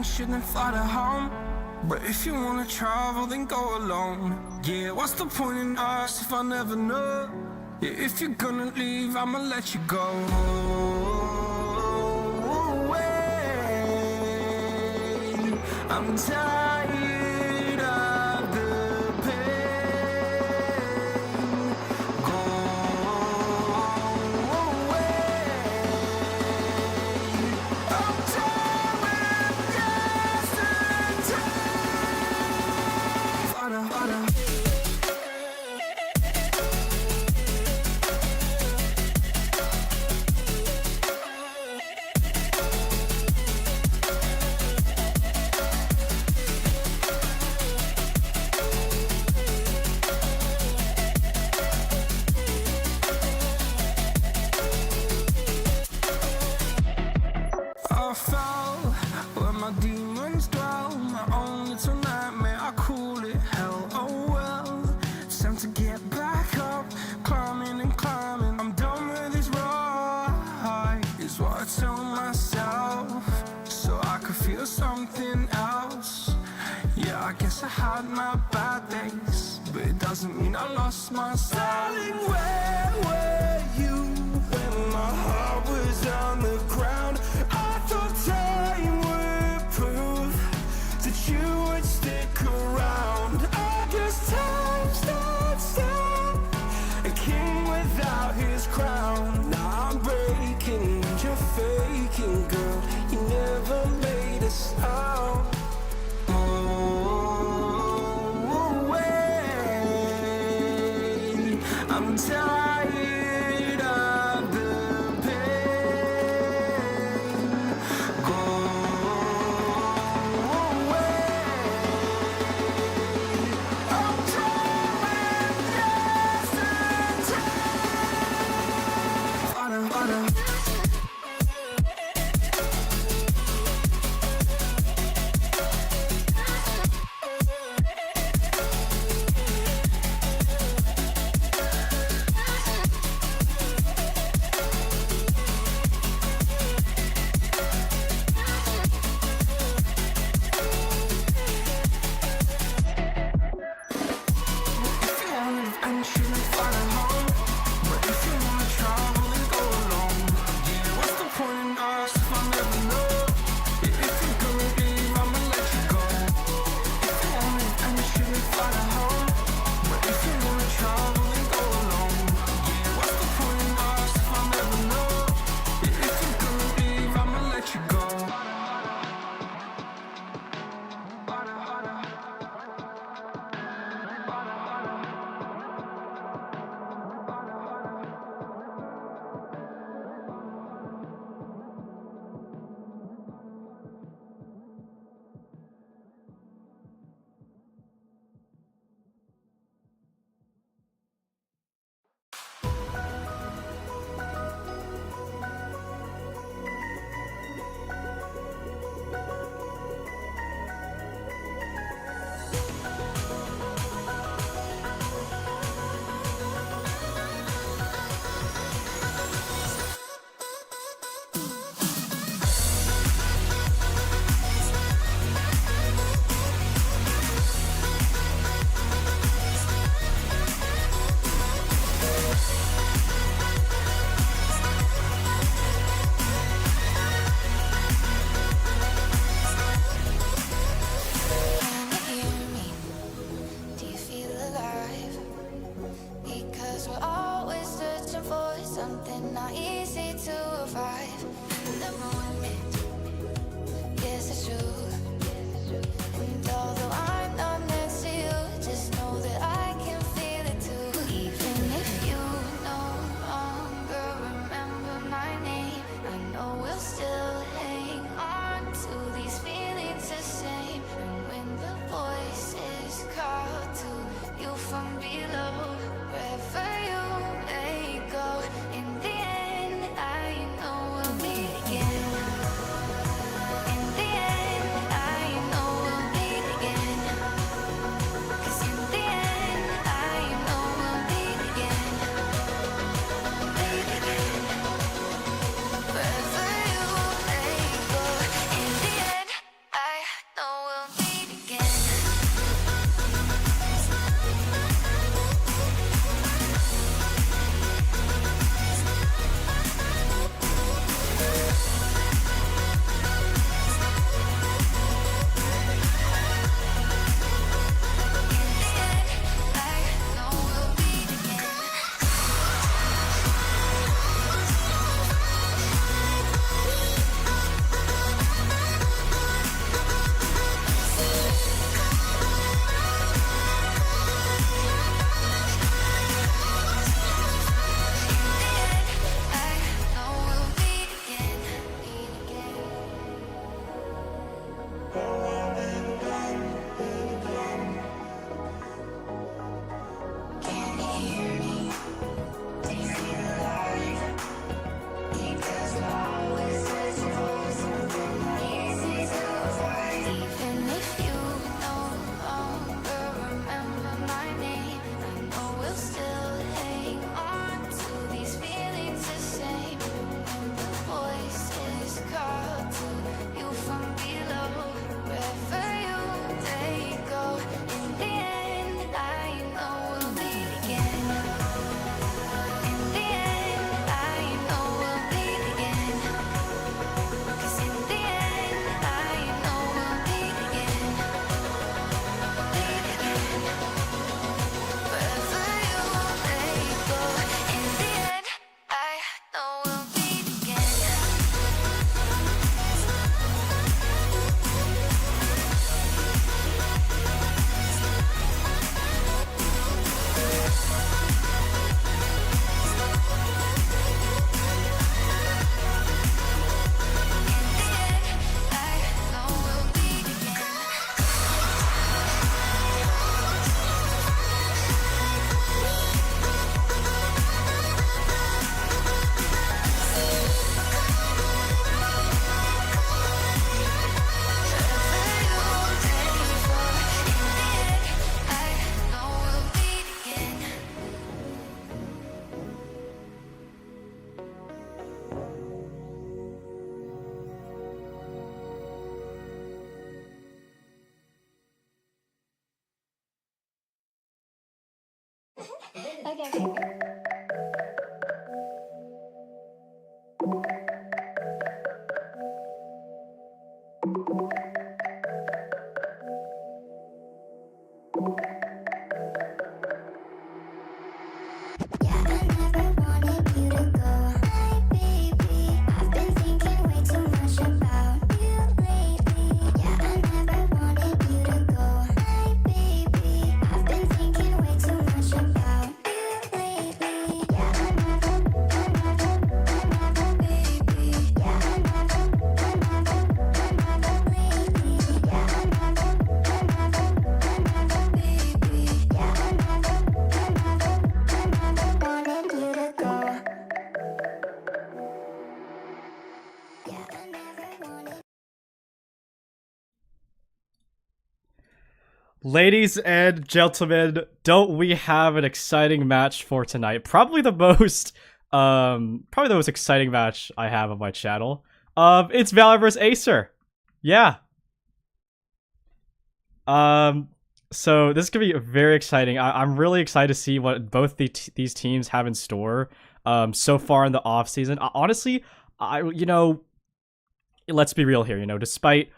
adventure, then fly to home. But if you wanna travel, then go alone. Yeah, what's the point in us if I never know? Yeah, if you're gonna leave, I'ma let you go. Away. I'm tired of the pain. Go away. I'm done with yesterday. Flutter, flutter. I fell where my demons dwell. My own little nightmare, I call it hell. Oh well, it's time to get back up. Climbing and climbing, I'm done with this ride, is what I tell myself, so I could feel something else. Yeah, I guess I had my bad days, but it doesn't mean I lost my style. Darling, where were you when my heart was on the ground? I thought time would prove that you would stick around. I guess time stood still, a king without his crown. Now I'm breaking and you're faking, girl. You never made a sound. Away. I'm tired of the pain. Go away. I'm done with yesterday. Flutter, flutter. Ladies and gentlemen, don't we have an exciting match for tonight? Probably the most exciting match I have on my channel. It's VALOR vs AESIR. Yeah. So this is gonna be very exciting. I'm really excited to see what both these teams have in store. So far in the off season. Honestly, let's be real here. Despite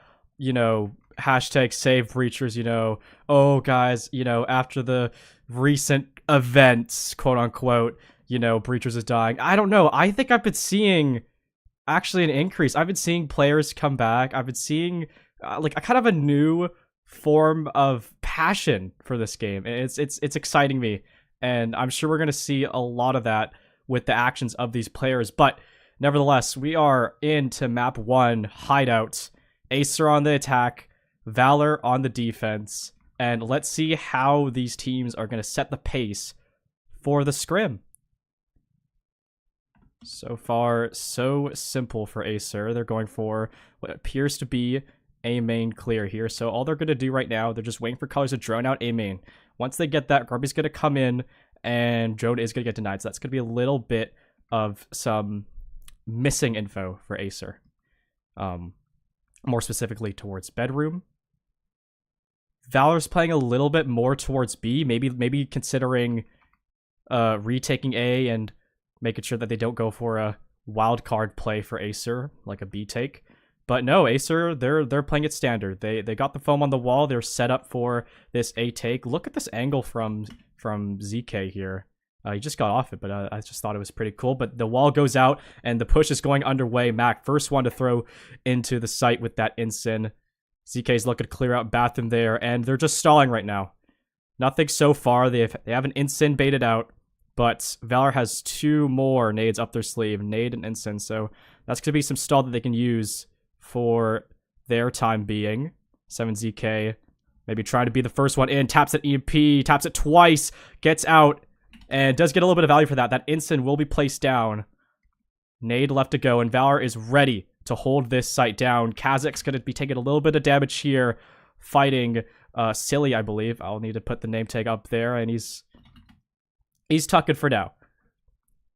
hashtag save breachers, oh guys, after the recent events, quote unquote, breachers is dying. I don't know. I think I've been seeing actually an increase. I've been seeing players come back. I've been seeing like a kind of a new form of passion for this game. It's exciting me, and I'm sure we're gonna see a lot of that with the actions of these players. But nevertheless, we are into map 1, Hideout. AESIR on the attack, VALOR on the defense, and let's see how these teams are going to set the pace for the scrim. So far, so simple for AESIR. They're going for what appears to be A main clear here. So all they're going to do right now, they're just waiting for colors to drone out A main. Once they get that, Grumpy's going to come in, and drone is going to get denied. So that's going to be a little bit of some missing info for AESIR. More specifically towards bedroom. VALOR's playing a little bit more towards B, maybe considering retaking A and making sure that they don't go for a wild card play for AESIR, like a B take. But no, AESIR, they're playing it standard. They got the foam on the wall. They're set up for this A take. Look at this angle from ZK here. He just got off it, but I just thought it was pretty cool. But the wall goes out, and the push is going underway. Mac, first one to throw into the site with that Ensign. ZK's looking to clear out bathroom there, and they're just stalling right now. Nothing so far. They have an Ensign baited out, but VALOR has 2 more nades up their sleeve, nade and Ensign. So that's going to be some stall that they can use for their time being. 7ZK maybe trying to be the first one in. Taps at EMP, taps it twice, gets out. And does get a little bit of value for that. That Ensign will be placed down. Nade left to go, and VALOR is ready to hold this site down. Kazak's going to be taking a little bit of damage here, fighting Silly, I believe. I'll need to put the name tag up there, and he's tucking for now.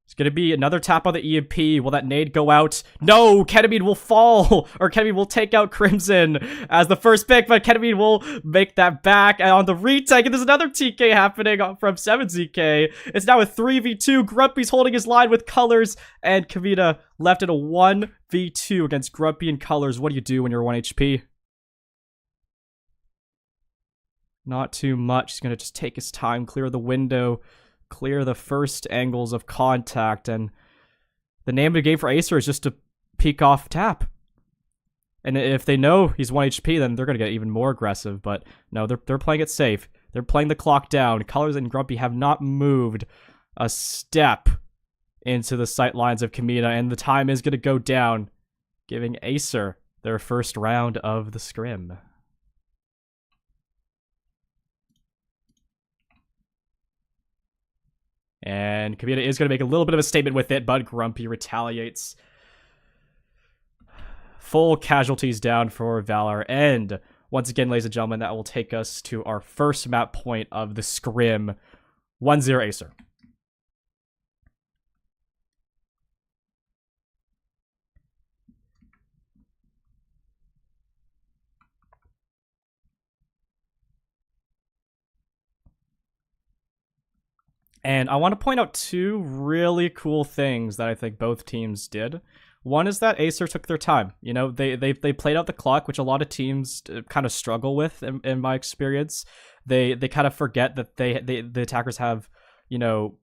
It's going to be another tap on the EMP. Will that nade go out? No! Ketamine will fall! Or Ketamine will take out Crimson as the first pick, but Ketamine will make that back. And on the retake, and there's another TK happening from 7ZK. It's now a 3v2. Grumpy's holding his line with Colors, and Kavita left in a 1v2 against Grumpy and Colors. What do you do when you're 1 HP? Not too much. He's going to just take his time, clear the window, clear the first angles of contact, and the name of the game for AESIR is just to peek off tap. And if they know he's 1 HP, then they're going to get even more aggressive, but no, they're playing it safe. They're playing the clock down. Colors and Grumpy have not moved a step into the sight lines of Kamina, and the time is going to go down, giving AESIR their first round of the scrim. And Kavita is going to make a little bit of a statement with it, but Grumpy retaliates. Full casualties down for VALOR. And once again, ladies and gentlemen, that will take us to our first map point of the scrim. 1-0 AESIR. And I want to point out two really cool things that I think both teams did. One is that Acer took their time. You know, they played out the clock, which a lot of teams kind of struggle with in my experience. They kind of forget that the attackers have, you know,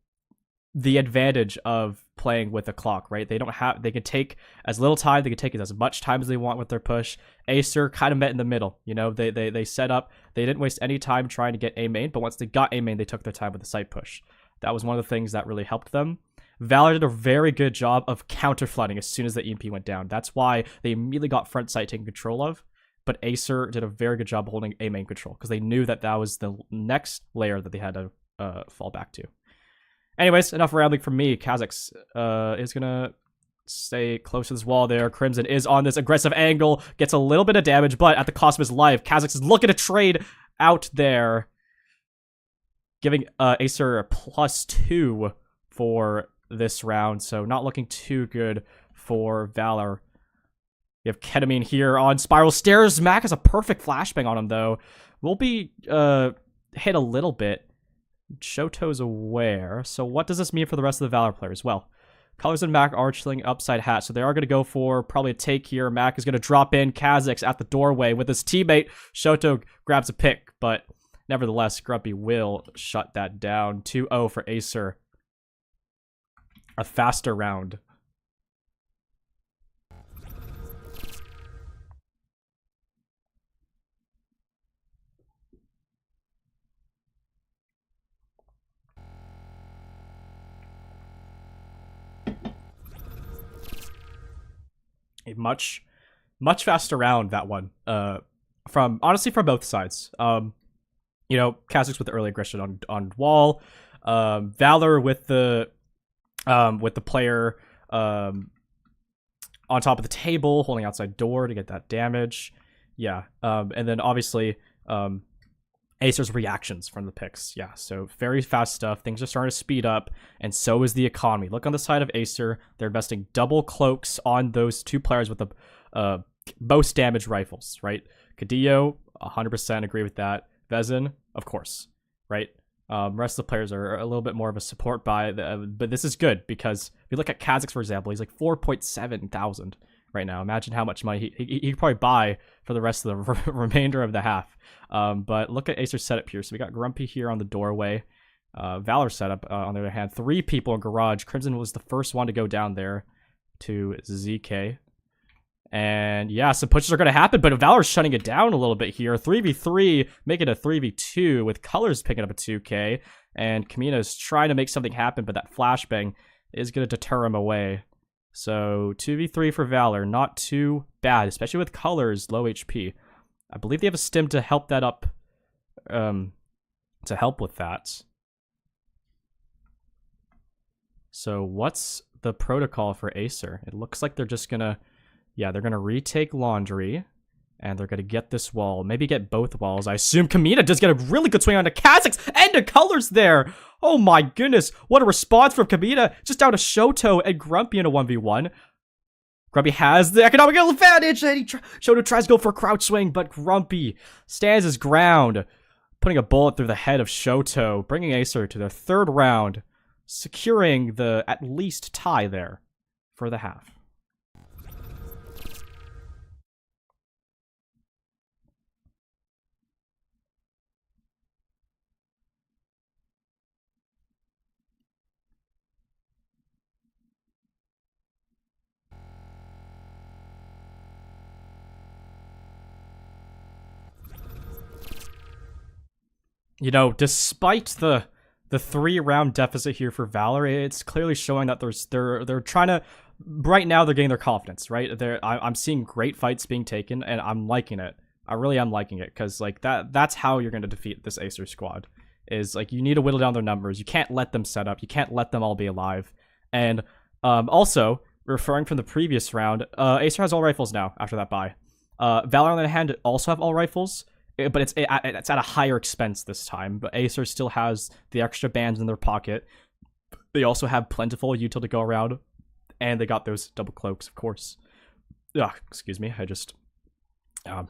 the advantage of playing with a clock, right? They can take as little time, they can take as much time as they want with their push. Acer kind of met in the middle, you know, they set up, they didn't waste any time trying to get A main, but once they got A main, they took their time with the site push. That was one of the things that really helped them. VALOR did a very good job of counter flooding as soon as the EMP went down. That's why they immediately got front site taken control of. But Acer did a very good job holding A main control because they knew that that was the next layer that they had to fall back to. Anyways, enough rambling from me. Kha'Zix is gonna stay close to this wall there. Crimson is on this aggressive angle, gets a little bit of damage, but at the cost of his life. Kha'Zix is looking to trade out there, giving Acer a +2 for this round, so not looking too good for VALOR. You have Ketamine here on Spiral Stairs. Mac has a perfect flashbang on him, though. Will be hit a little bit. Shoto's aware. So what does this mean for the rest of the VALOR players? Well, Colors and Mac are chilling upside hat, so they are going to go for probably a take here. Mac is going to drop in Kha'Zix at the doorway with his teammate. Shoto grabs a pick, but nevertheless, Grumpy will shut that down. 2-0 for Acer. A faster round. A much faster round, that one. Honestly, from both sides. You know, Kha'Zix with the early aggression on wall. VALOR with the player on top of the table, holding outside door to get that damage. Yeah. And then obviously Acer's reactions from the picks. Yeah, so very fast stuff. Things are starting to speed up, and so is the economy. Look on the side of Acer. They're investing double cloaks on those two players with the most damage rifles, right? Cadillo, 100% agree with that. Vezin, of course, right? Rest of the players are a little bit more of a support buy, but this is good because if you look at Kha'Zix, for example, he's like 4.7 thousand right now. Imagine how much money he could probably buy for the rest of the remainder of the half. But look at Acer's setup here. So we got Grumpy here on the doorway. VALOR setup, on the other hand, 3 people in garage. Crimson was the first one to go down there to ZK. And yeah, some pushes are going to happen, but VALOR's shutting it down a little bit here. 3v3, make it a 3v2 with Colors picking up a 2k. And Kamina is trying to make something happen, but that flashbang is going to deter him away. So 2v3 for VALOR, not too bad, especially with Colors low HP. I believe they have a stim to help that up, to help with that. So what's the protocol for Acer? It looks like they're just gonna, yeah, they're gonna retake laundry, and they're gonna get this wall, maybe get both walls. I assume Kamina does get a really good swing onto Kha'Zix and to Colors there. Oh my goodness, what a response from Kamina, just down to Shoto and Grumpy in a 1v1. Grumpy has the economic advantage, and Shoto tries to go for a crouch swing, but Grumpy stands his ground, putting a bullet through the head of Shoto, bringing Acer to their 3rd round, securing the at least tie there for the half. You know, despite the 3-round deficit here for VALOR, it's clearly showing that they're trying to, right now they're getting their confidence, right? I'm seeing great fights being taken, and I'm liking it. I really am liking it, because like that's how you're going to defeat this Acer squad. Is like, you need to whittle down their numbers. You can't let them set up. You can't let them all be alive. And also, referring from the previous round, Acer has all rifles now after that buy. VALOR on the other hand also have all rifles, but it's at a higher expense this time. But Acer still has the extra bands in their pocket. They also have plentiful util to go around, and they got those double cloaks, of course. Ugh, excuse me, I just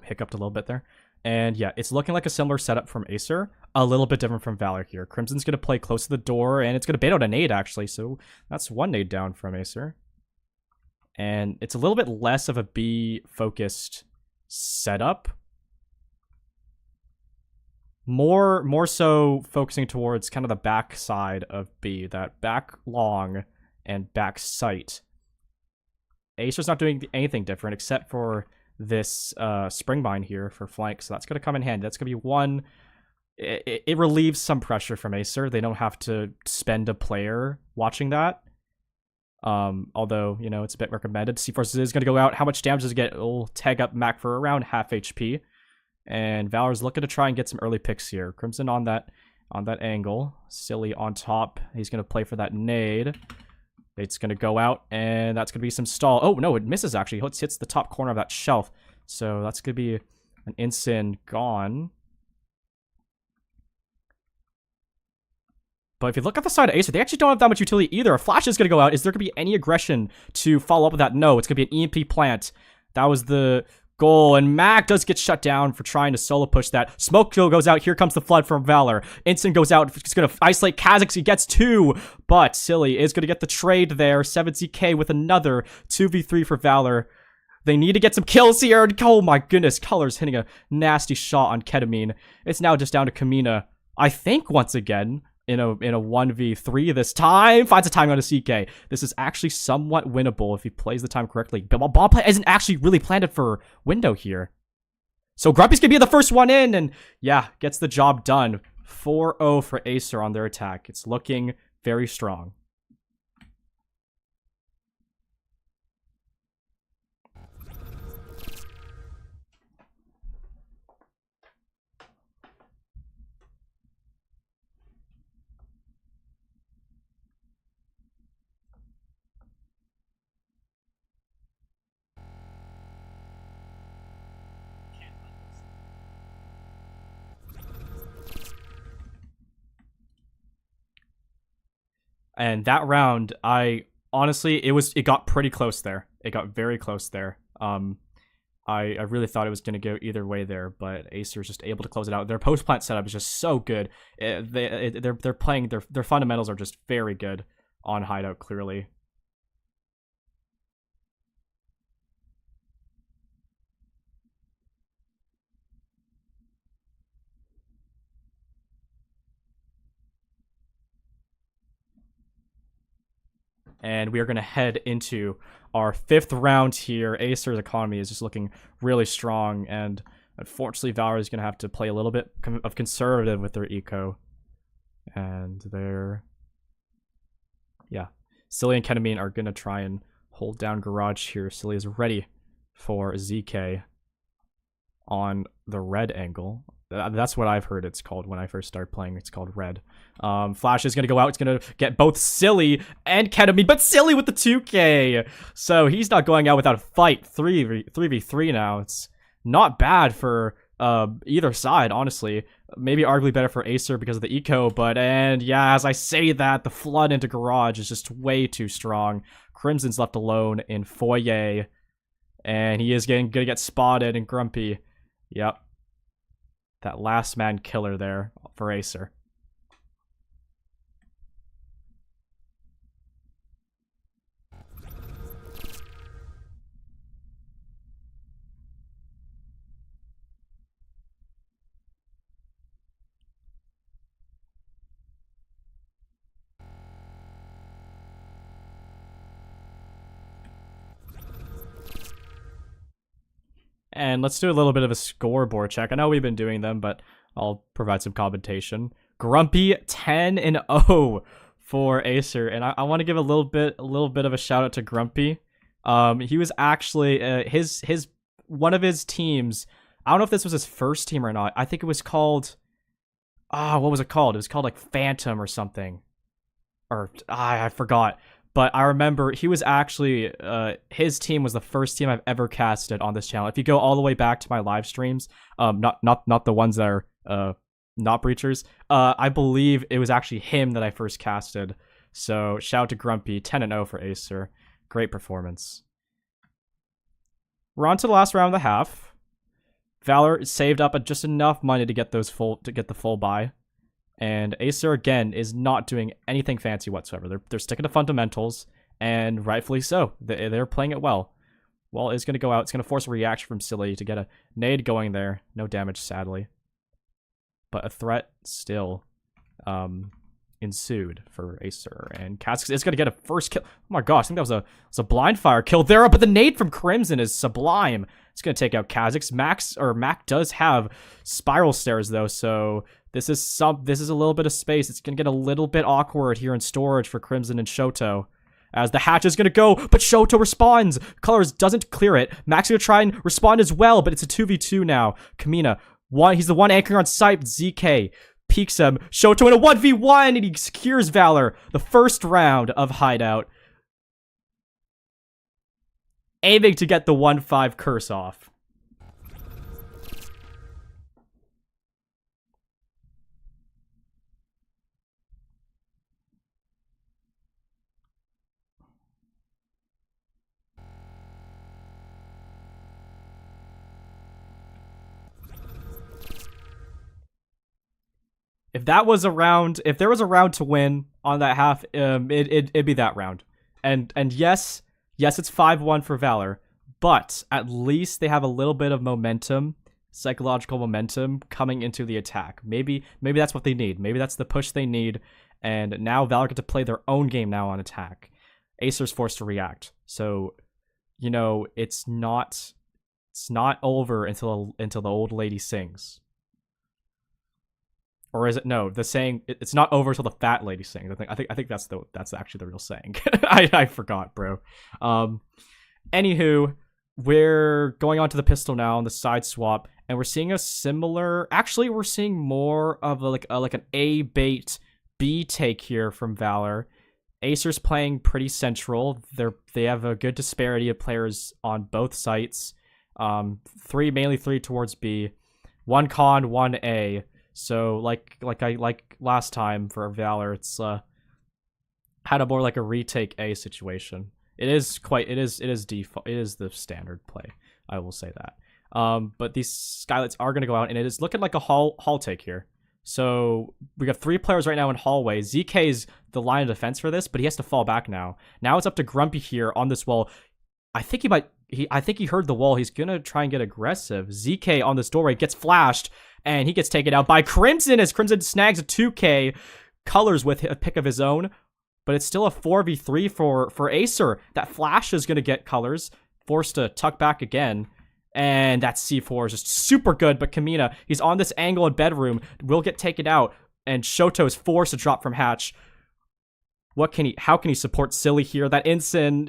hiccuped a little bit there. And yeah, it's looking like a similar setup from AESIR. A little bit different from VALOR here. Crimson's going to play close to the door, and it's going to bait out a nade, actually. So that's one nade down from AESIR. And it's a little bit less of a B-focused setup. More so focusing towards kind of the back side of B, that back long and back sight. AESIR's not doing anything different except for this spring mine here for flank, so that's going to come in handy. That's going to be one. It relieves some pressure from AESIR. They don't have to spend a player watching that. Although, you know, it's a bit recommended. C-Forces is going to go out. How much damage does it get? It'll tag up Mac for around half HP. And Valor's looking to try and get some early picks here. Crimson on that angle. Silly on top. He's going to play for that nade. It's going to go out, and that's going to be some stall. Oh, no, it misses, actually. It hits the top corner of that shelf. So that's going to be an Ensign gone. But if you look at the side of AESIR, they actually don't have that much utility either. A flash is going to go out. Is there going to be any aggression to follow up with that? No, it's going to be an EMP plant. That was the goal, and Mac does get shut down for trying to solo push that. Smoke kill goes out. Here comes the flood from VALOR. Ensign goes out. He's going to isolate Kha'Zix. He gets 2, but Silly is going to get the trade there. 7ZK with another 2v3 for VALOR. They need to get some kills here. Oh my goodness, Color's hitting a nasty shot on Ketamine. It's now just down to Kamina, I think, once again. In a 1v3 this time. Finds a time on a CK. This is actually somewhat winnable if he plays the time correctly. But bomb play isn't actually really planted for window here. So Grumpy's gonna be the first one in, and yeah, gets the job done. 4-0 for AESIR on their attack. It's looking very strong. And that round, I honestly, it got pretty close there. It got very close there. I really thought it was going to go either way there, but AESIR is just able to close it out. Their post plant setup is just so good. They're playing their fundamentals are just very good on hideout, clearly. And we are going to head into our 5th round here. AESIR's economy is just looking really strong, and unfortunately VALOR is going to have to play a little bit of conservative with their eco. And yeah, Silly and Ketamine are going to try and hold down Garage here. Silly is ready for ZK on the red angle. That's what I've heard it's called when I first started playing. It's called red. Flash is going to go out. It's going to get both Silly and Ketamine, but Silly with the 2k. So he's not going out without a fight. 3v3 now. It's not bad for either side, honestly. Maybe arguably better for AESIR because of the eco, but, and yeah, as I say that, the flood into Garage is just way too strong. Crimson's left alone in Foyer, and he is going to get spotted and Grumpy. Yep. That last man killer there for AESIR. And let's do a little bit of a scoreboard check. I know we've been doing them, but I'll provide some commentation. Grumpy 10-0 for AESIR, and I want to give a little bit of a shout out to Grumpy. He was actually his one of his teams. I don't know if this was his first team or not. I think it was called. What was it called? It was called like Phantom or something, or I forgot. But I remember he was actually, his team was the first team I've ever casted on this channel. If you go all the way back to my live streams, not the ones that are not breachers, I believe it was actually him that I first casted. So shout out to Grumpy, 10-0 for AESIR. Great performance. We're on to the last round of the half. Valor saved up just enough money to get the full buy. And AESIR, again, is not doing anything fancy whatsoever. They're sticking to fundamentals, and rightfully so. They're playing it well. Wall is going to go out. It's going to force a reaction from Silly to get a nade going there. No damage, sadly. But a threat still ensued for AESIR. And Kazakhs is going to get a first kill. Oh my gosh, I think that was a blind fire kill there. But the nade from Crimson is sublime. It's going to take out Kazakhs. Mac does have spiral stairs, though, so this is a little bit of space. It's going to get a little bit awkward here in storage for Crimson and Shoto. As the hatch is going to go, but Shoto responds. Colors doesn't clear it. Mac's going to try and respond as well, but it's a 2v2 now. Kamina, he's the one anchoring on site. ZK peeks him. Shoto in a 1v1, and he secures Valor. The first round of Hideout. Aiming to get the 1-5 curse off. If there was a round to win on that half, it'd be that round. And yes, it's 5-1 for Valor, but at least they have a little bit of momentum, psychological momentum coming into the attack. Maybe that's what they need. Maybe that's the push they need. And now Valor get to play their own game now on attack. AESIR's forced to react. So, it's not over until the old lady sings. Or is it no? The saying it's not over till the fat lady sings. I think that's actually the real saying. I forgot, bro. Anywho, we're going on to the pistol now on the side swap, and we're seeing a similar. Actually, we're seeing more of like an A bait B take here from Valor. AESIR's playing pretty central. They have a good disparity of players on both sites. Mainly three towards B, one con, one A. So like last time for Valor, it's had a more like a retake A situation. It is default. It is the standard play. I will say that. But these skylights are gonna go out, and it is looking like a hall take here. So we got 3 players right now in hallway. ZK is the line of defense for this, but he has to fall back now. Now it's up to Grumpy here on this wall. I think he heard the wall. He's gonna try and get aggressive. ZK on this doorway gets flashed, and he gets taken out by Crimson as Crimson snags a 2K. Colors with a pick of his own, but it's still a 4v3 for AESIR. That flash is gonna get Colors forced to tuck back again. And that C4 is just super good, but Kamina, he's on this angle in bedroom, will get taken out, and Shoto is forced to drop from hatch. How can he support Silly here? That Ensign,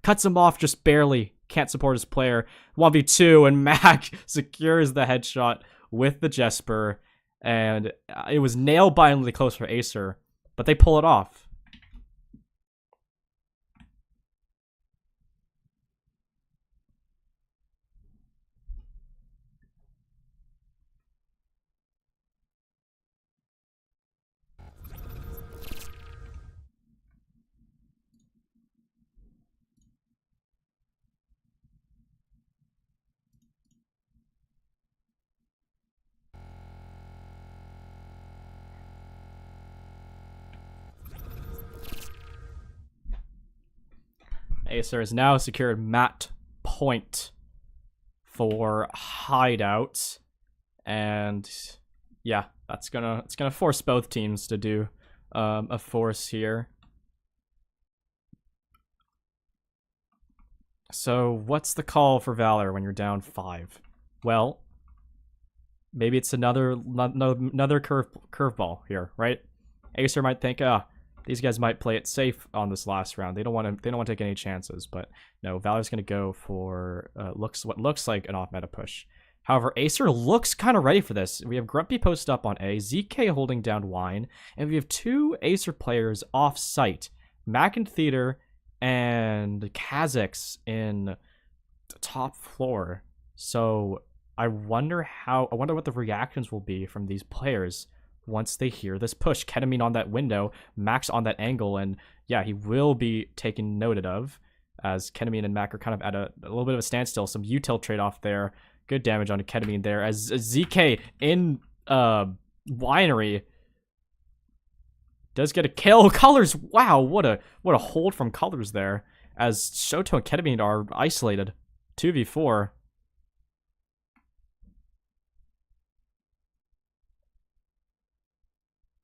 cuts him off just barely. Can't support his player. 1v2, and Mac secures the headshot with the Jesper, and it was nail-bitingly close for AESIR, but they pull it off. AESIR has now secured mat point for hideout, and yeah, it's gonna force both teams to do a force here. So what's the call for Valor when you're down 5? Well, maybe it's another curveball here, right? AESIR might think, these guys might play it safe on this last round. They don't want to take any chances, but no, Valor's going to go for what looks like an off-meta push. However, AESIR looks kind of ready for this. We have Grumpy posted up on A, ZK holding down Wine, and we have 2 AESIR players off-site, Mac in Theater and Kazakhs in the top floor. So I wonder what the reactions will be from these players once they hear this push. Ketamine on that window, Max on that angle, and yeah, he will be taken noted of, as Ketamine and Mac are kind of at a little bit of a standstill. Some util trade-off there. Good damage on ketamine there as ZK in winery does get a kill. Colors, wow, what a hold from Colors there as Shoto and ketamine are isolated. 2v4.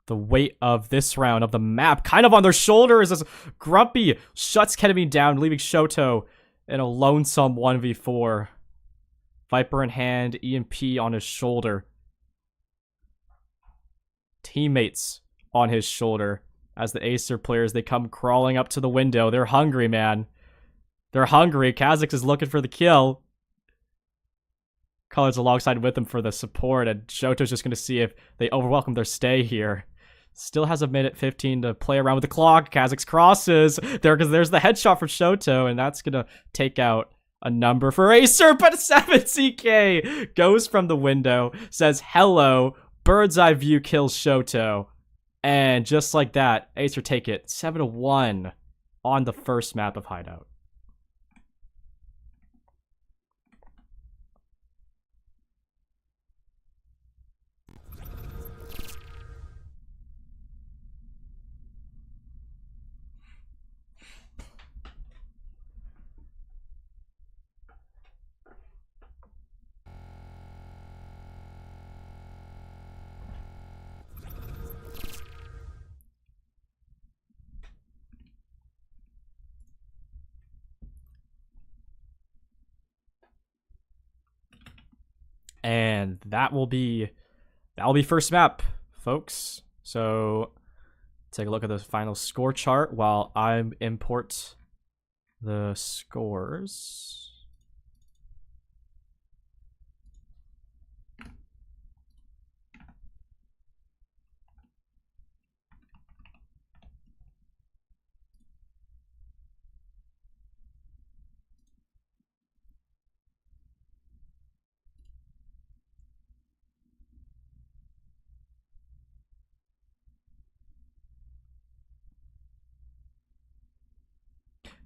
The weight of this round of the map kind of on their shoulders as Grumpy shuts ketamine down, leaving Shoto in a lonesome 1v4. Viper in hand, EMP on his shoulder. Teammates on his shoulder as the AESIR players, they come crawling up to the window. They're hungry, man. They're hungry. Kha'Zix is looking for the kill. Colors alongside with them for the support, and Shoto's just going to see if they overwhelm their stay here. Still has a minute 15 to play around with the clock. Kha'Zix crosses there because there's the headshot for Shoto, and that's going to take out a number for AESIR, but 7CK goes from the window, says hello, bird's eye view kills Shoto, and just like that, AESIR take it 7-1 on the first map of Hideout. And that will be first map, folks. So take a look at the final score chart while I import the scores.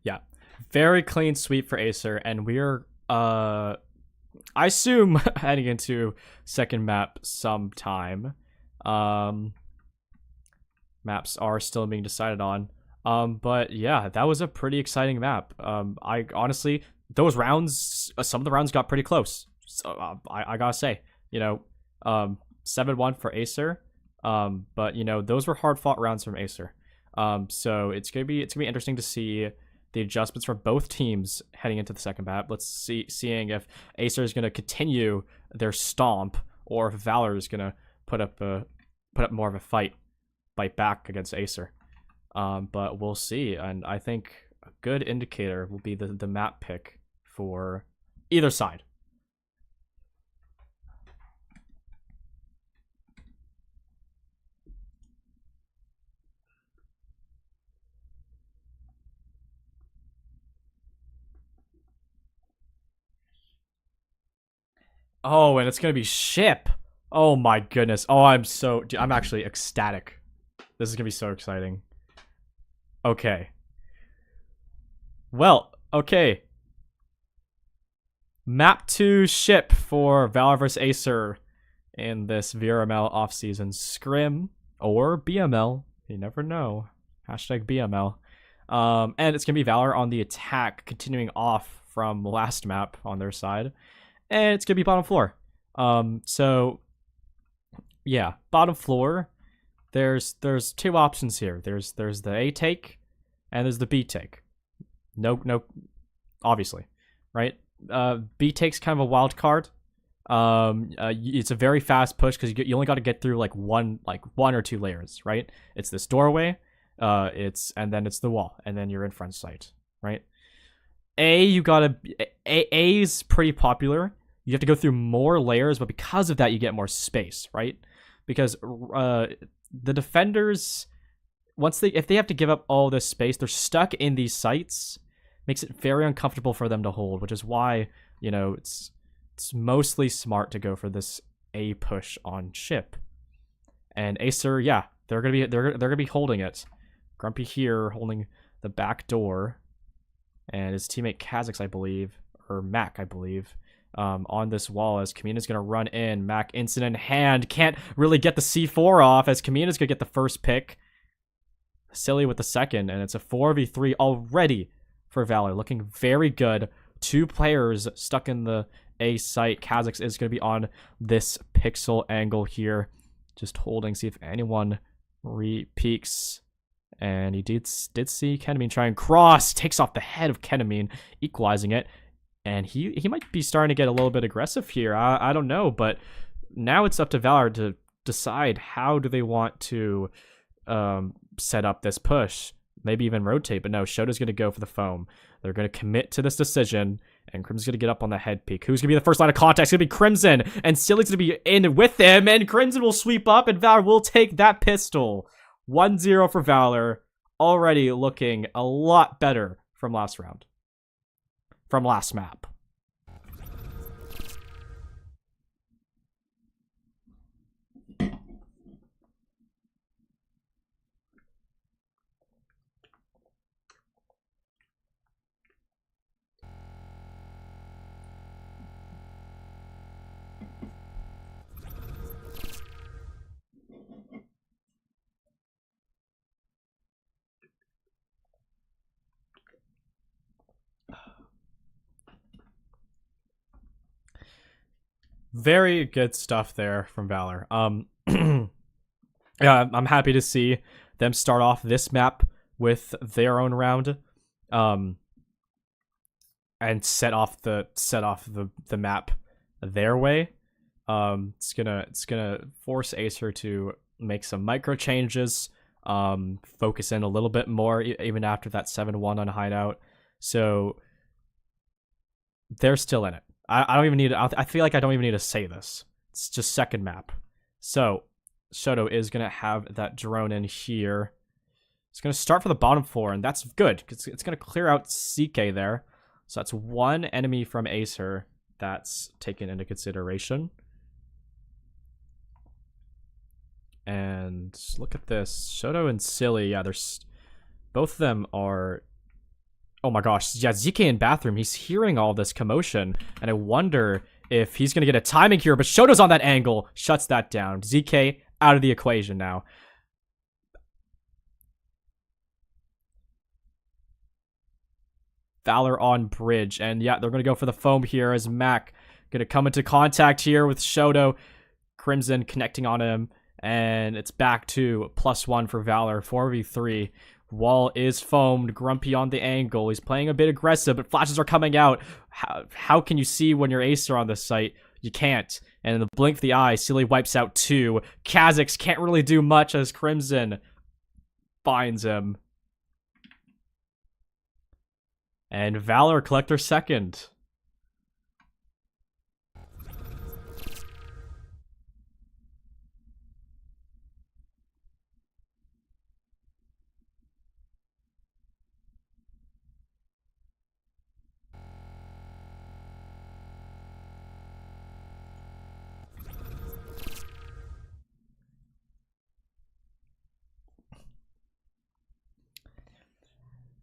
Yeah, very clean sweep for AESIR, and we're I assume heading into second map sometime. Maps are still being decided on. But yeah, that was a pretty exciting map. I honestly, those rounds, some of the rounds got pretty close. So I gotta say, 7-1 for AESIR. But those were hard fought rounds from AESIR. So it's gonna be interesting to see the adjustments for both teams heading into the second map. Let's seeing if AESIR is going to continue their stomp, or if VALOR is going to put up more of a fight, bite back against AESIR. But we'll see, and I think a good indicator will be the map pick for either side. Oh, and it's gonna be ship. Oh my goodness. Oh, I'm actually ecstatic. This is gonna be so exciting. Okay. Well, okay. Map 2 ship for VALOR vs AESIR in this VRML offseason. SCRIM or BML. You never know. Hashtag BML. And it's gonna be VALOR on the attack, continuing off from last map on their side. And it's gonna be bottom floor. So yeah, bottom floor. There's two options here. There's the A take, and there's the B take. No, obviously, right? B take's kind of a wild card. It's a very fast push because you only got to get through like one or two layers, right? It's this doorway, and then it's the wall, and then you're in front sight, right? A's pretty popular. You have to go through more layers, but because of that, you get more space, right? Because the defenders, if they have to give up all this space, they're stuck in these sites. Makes it very uncomfortable for them to hold, which is why it's mostly smart to go for this A push on ship. And AESIR, yeah, they're gonna be holding it. Grumpy here holding the back door, and his teammate Kha'Zix, I believe, or Mac, I believe, on this wall as Kamina's going to run in. Mac instant in hand. Can't really get the C4 off as Kamina's going to get the first pick. Silly with the second, and it's a 4v3 already for VALOR. Looking very good. 2 players stuck in the A site. Kha'Zix is going to be on this pixel angle here. Just holding, see if anyone re-peeks. And he did see Ketamine try and cross. Takes off the head of Ketamine, equalizing it. And he might be starting to get a little bit aggressive here. I don't know, but now it's up to VALOR to decide how do they want to set up this push. Maybe even rotate, but no, Shoto's going to go for the foam. They're going to commit to this decision, and Crimson's going to get up on the head peak. Who's going to be the first line of contact? It's going to be Crimson, and Silly's going to be in with him, and Crimson will sweep up, and VALOR will take that pistol. 1-0 for VALOR. Already looking a lot better from last round. From last map. Very good stuff there from VALOR. Yeah, I'm happy to see them start off this map with their own round, and set off the map their way. It's gonna force AESIR to make some micro changes, focus in a little bit more even after that 7-1 on Hideout. So they're still in it. I don't even need to, I feel like I don't even need to say this. It's just second map. So Shoto is going to have that drone in here. It's going to start for the bottom floor, and that's good because it's going to clear out CK there. So that's one enemy from AESIR that's taken into consideration. And look at this. Shoto and Silly, yeah, there's both of them are... Oh my gosh, yeah, ZK in bathroom, he's hearing all this commotion, and I wonder if he's going to get a timing here, but Shoto's on that angle, shuts that down. ZK out of the equation now. VALOR on bridge, and yeah, they're going to go for the foam here as Mac going to come into contact here with Shoto. Crimson connecting on him, and it's back to +1 for VALOR, 4v3. Wall is foamed, Grumpy on the angle. He's playing a bit aggressive, but flashes are coming out. How can you see when you're AESIR on this site? You can't. And in the blink of the eye, Silly wipes out 2. Kha'Zix can't really do much as Crimson finds him. And VALOR collect their second.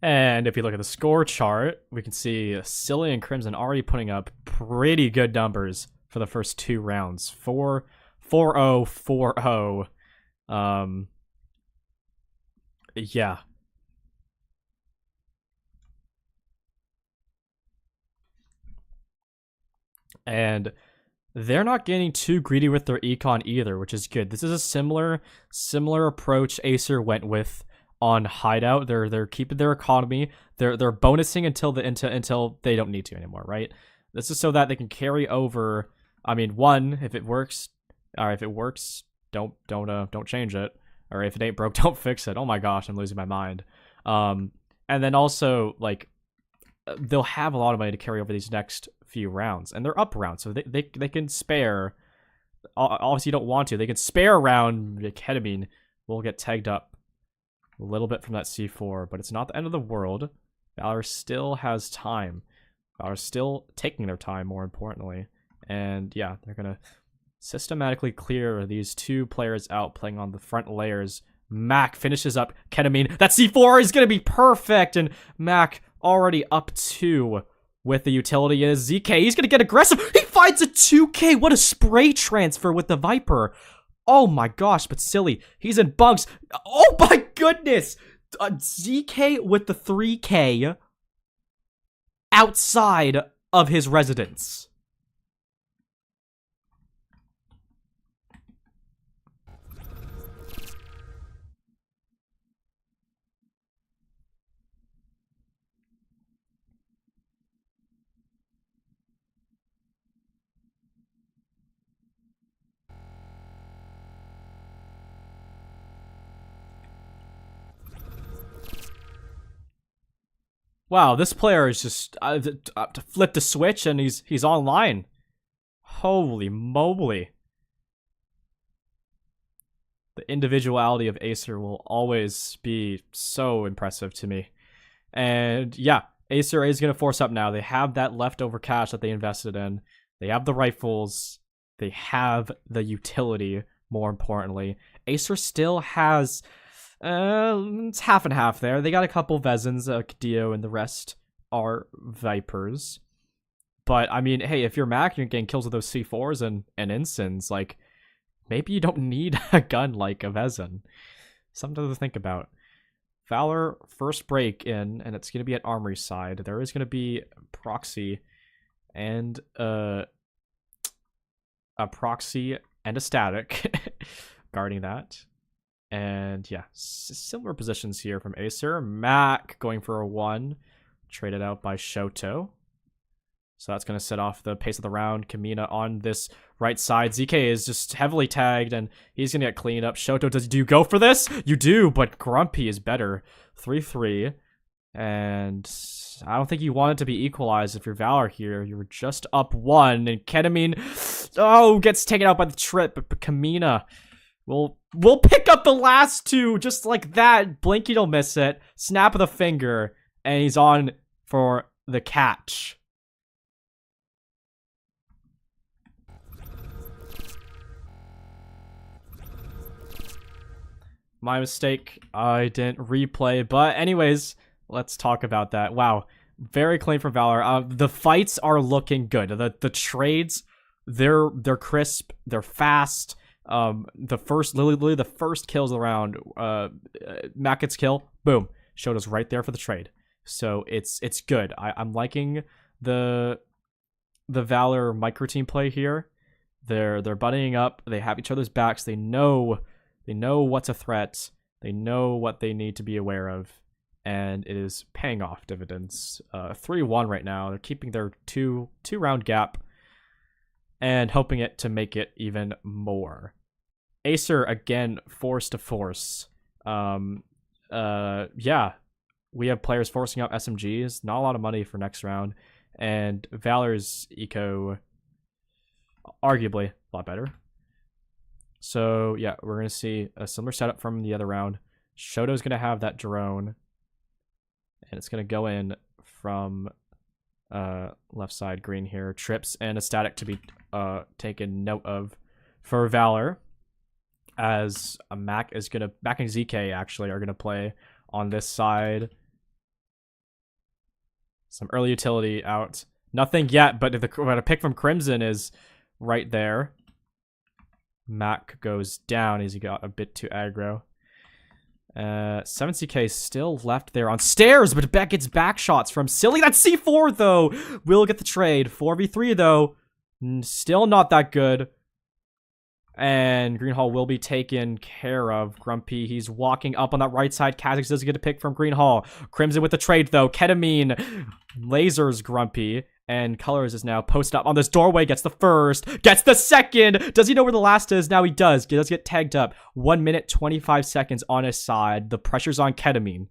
And if you look at the score chart, we can see Silly and Crimson already putting up pretty good numbers for the first 2 rounds. 4-0, 4-0. Yeah. And they're not getting too greedy with their econ either, which is good. This is a similar approach AESIR went with on Hideout. They're keeping their economy. They're bonusing until they don't need to anymore, right? This is so that they can carry over. I mean, one, if it works, or if it works, don't change it. Or if it ain't broke, don't fix it. Oh my gosh, I'm losing my mind. And then also, like, they'll have a lot of money to carry over these next few rounds, and they're up rounds, so they can spare. Obviously, you don't want to. They can spare a round. Ketamine will get tagged up a little bit from that C4, but it's not the end of the world. VALOR still has time. VALOR still taking their time, more importantly. And yeah, they're going to systematically clear these 2 players out playing on the front layers. Mac finishes up Ketamine. That C4 is going to be perfect, and Mac already up 2 with the utility is ZK. He's going to get aggressive. He finds a 2K. What a spray transfer with the Viper. Oh my gosh, but silly. He's in bugs. Oh my goodness. ZK with the 3K outside of his residence. Wow, this player is just flipped the switch and he's online. Holy moly. The individuality of AESIR will always be so impressive to me. And yeah, AESIR is going to force up now. They have that leftover cash that they invested in. They have the rifles. They have the utility, more importantly. AESIR still has... it's half and half there. They got a couple Vezins, Kadio, and the rest are Vipers. But, I mean, hey, if you're Mac, you're getting kills with those C4s and Ensigns, like, maybe you don't need a gun like a Vezin. Something to think about. VALOR, first break in, and it's going to be at Armory side. There is going to be proxy and a proxy and a static guarding that. And yeah, similar positions here from AESIR. Mac going for a 1, traded out by Shoto. So that's going to set off the pace of the round. Kamina on this right side. ZK is just heavily tagged, and he's going to get cleaned up. Shoto, do you go for this? You do, but Grumpy is better. 3-3. And I don't think you want it to be equalized if you're VALOR here. You were just up 1, and Ketamine, oh, gets taken out by the trip. But Kamina we'll pick up the last 2 just like that. Blinky'll miss it. Snap of the finger, and he's on for the catch. My mistake. I didn't replay. But anyways, let's talk about that. Wow. Very clean from VALOR. The fights are looking good. The trades, they're crisp. They're fast. Literally the first kills around. Mac gets kill. Boom. Showed us right there for the trade. So it's good. I'm liking the VALOR micro team play here. They're buddying up. They have each other's backs. They know what's a threat. They know what they need to be aware of, and it is paying off dividends. 3-1 right now. They're keeping their two round gap and hoping it to make it even more. AESIR again forced to force. Yeah, we have players forcing out SMGs. Not a lot of money for next round, and VALOR's eco arguably a lot better. So, yeah, we're going to see a similar setup from the other round. Shoto's going to have that drone, and it's going to go in from left side green here. Trips and a static to be taken note of for VALOR, as a Mac and ZK actually are going to play on this side. Some early utility out. Nothing yet, but a pick from Crimson is right there. Mac goes down as he got a bit too aggro. 7CK still left there on stairs, but Beck gets back shots from Silly. That's C4, though. Will get the trade. 4v3, though. Still not that good. And Greenhall will be taken care of. Grumpy, he's walking up on that right side. Kha'Zix doesn't get a pick from Greenhall. Crimson with the trade, though. Ketamine lasers Grumpy. And Colors is now posted up on this doorway. Gets the first. Gets the second. Does he know where the last is? Now he does. He does get tagged up. 1 minute, 25 seconds on his side. The pressure's on Ketamine.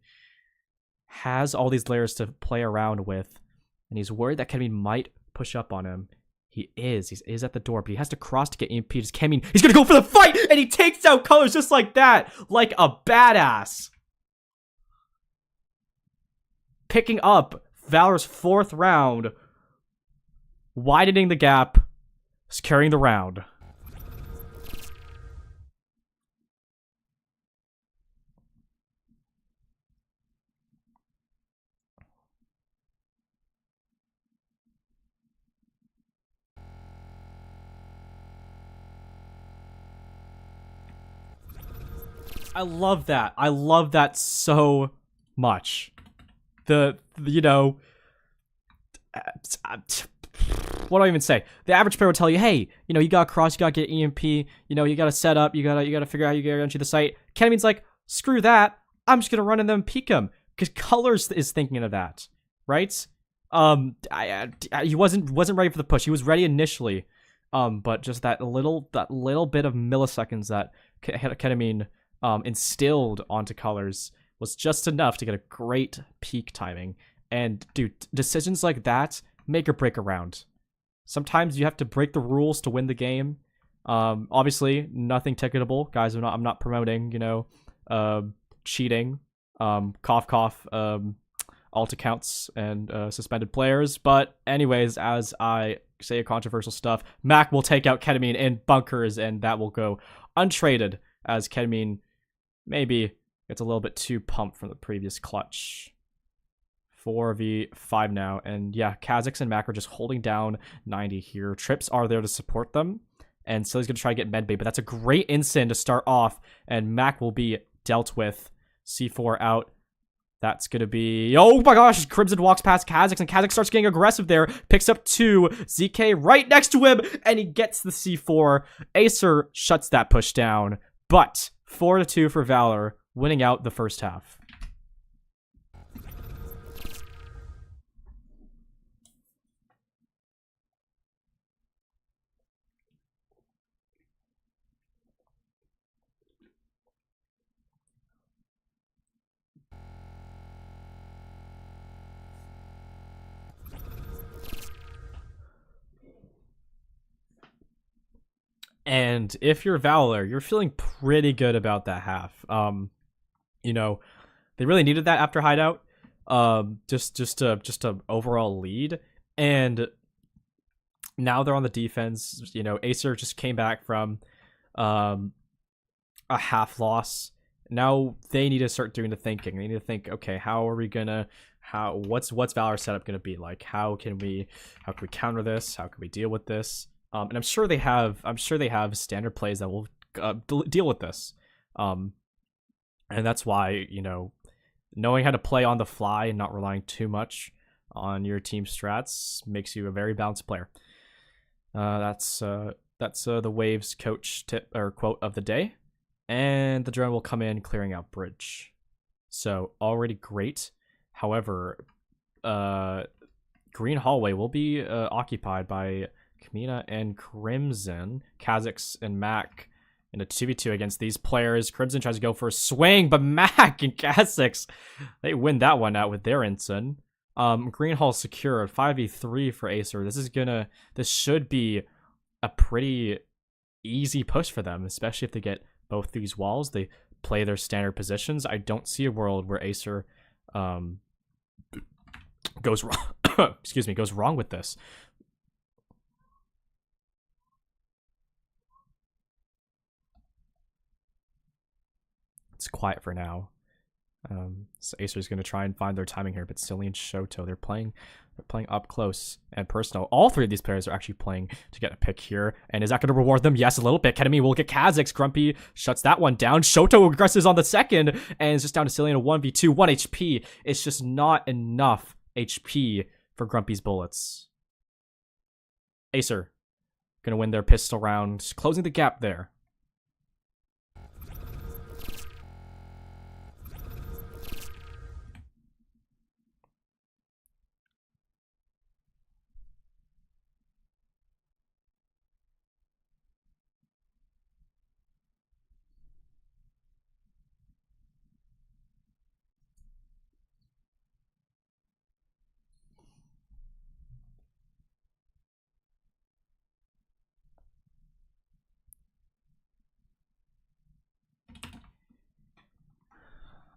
Has all these layers to play around with. And he's worried that Ketamine might push up on him. He is. He is at the door, but he has to cross to get EMP'd. Ketamine, he's going to go for the fight! And he takes out Colors just like that. Like a badass. Picking up VALOR's 4th round. Widening the gap, carrying the round. I love that. I love that so much. You know, what do I even say? The average player will tell you, hey, you know, you got cross, you got to get EMP, you know, you got to set up, you got to figure out how you get into the site. Kenamine's like, screw that. I'm just going to run in them and peek him. Because Colors is thinking of that, right? He wasn't ready for the push. He was ready initially. But just that little bit of milliseconds that Kenamine instilled onto Colors was just enough to get a great peak timing. And dude, decisions like that make or break a round. Sometimes you have to break the rules to win the game. Obviously, nothing ticketable, guys. I'm not promoting, you know, cheating, cough cough, alt accounts and suspended players. But anyways, as I say controversial stuff, Mac will take out Kenamine in bunkers, and that will go untraded as Kenamine maybe gets a little bit too pumped from the previous clutch. 4v5 now, and yeah, Kha'Zix and Mac are just holding down 90 here. Trips are there to support them, and so he's going to try to get medbay, but that's a great instant to start off, and Mac will be dealt with. C4 out. That's going to be... Oh my gosh, Crimson walks past Kha'Zix, and Kha'Zix starts getting aggressive there. Picks up 2. ZK right next to him, and he gets the C4. AESIR shuts that push down, but 4-2 for VALOR, winning out the first half. And if you're VALOR, you're feeling pretty good about that half. You know, they really needed that after Hideout. Just a overall lead. And now they're on the defense. You know, AESIR just came back from a half loss. Now they need to start doing the thinking. They need to think, okay, how are we gonna what's VALOR setup gonna be like? How can we counter this? How can we deal with this? And I'm sure they have standard plays that will deal with this. And that's why, you know, knowing how to play on the fly and not relying too much on your team strats makes you a very balanced player. That's the Waves coach tip or quote of the day. And the drone will come in clearing out bridge. So already great. However, green hallway will be occupied by Kamina and Crimson. Kha'Zix and Mac in a 2v2 against these players. Crimson tries to go for a swing, but Mac and Kha'Zix, they win that one out with their ensign. Green hall secured. 5v3 for AESIR. This should be a pretty easy push for them, especially if they get both these walls. They play their standard positions. I don't see a world where AESIR goes wrong. Excuse me, goes wrong with this. It's quiet for now. So AESIR is going to try and find their timing here, but Silly and Shoto, they're playing up close and personal. All three of these players are actually playing to get a pick here. And is that going to reward them? Yes, a little bit. Kenamine will get Kha'Zix. Grumpy shuts that one down. Shoto aggresses on the second, and it's just down to Silly in a 1v2. 1 HP. It's just not enough HP for Grumpy's bullets. AESIR going to win their pistol round, closing the gap there.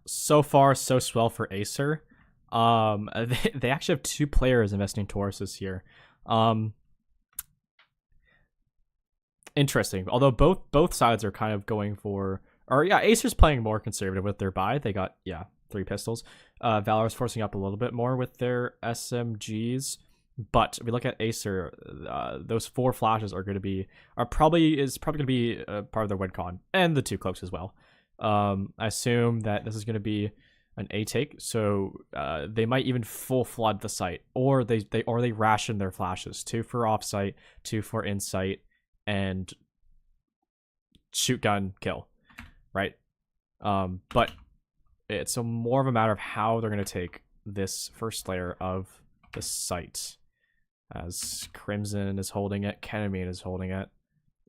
So far, so swell for AESIR. They actually have 2 players investing Tauruses here. Interesting. Although both sides are kind of going for, or yeah, AESIR's playing more conservative with their buy. They got 3 pistols. VALOR's forcing up a little bit more with their SMGs. But if we look at AESIR, those 4 flashes are probably going to be part of their win con, and the 2 cloaks as well. I assume that this is going to be an A take, so they might even full flood the site, or they ration their flashes, 2 for offsite, 2 for insight, and shoot gun kill, right? But it's more of a matter of how they're going to take this first layer of the site, as Crimson is holding it, Ketamine is holding it,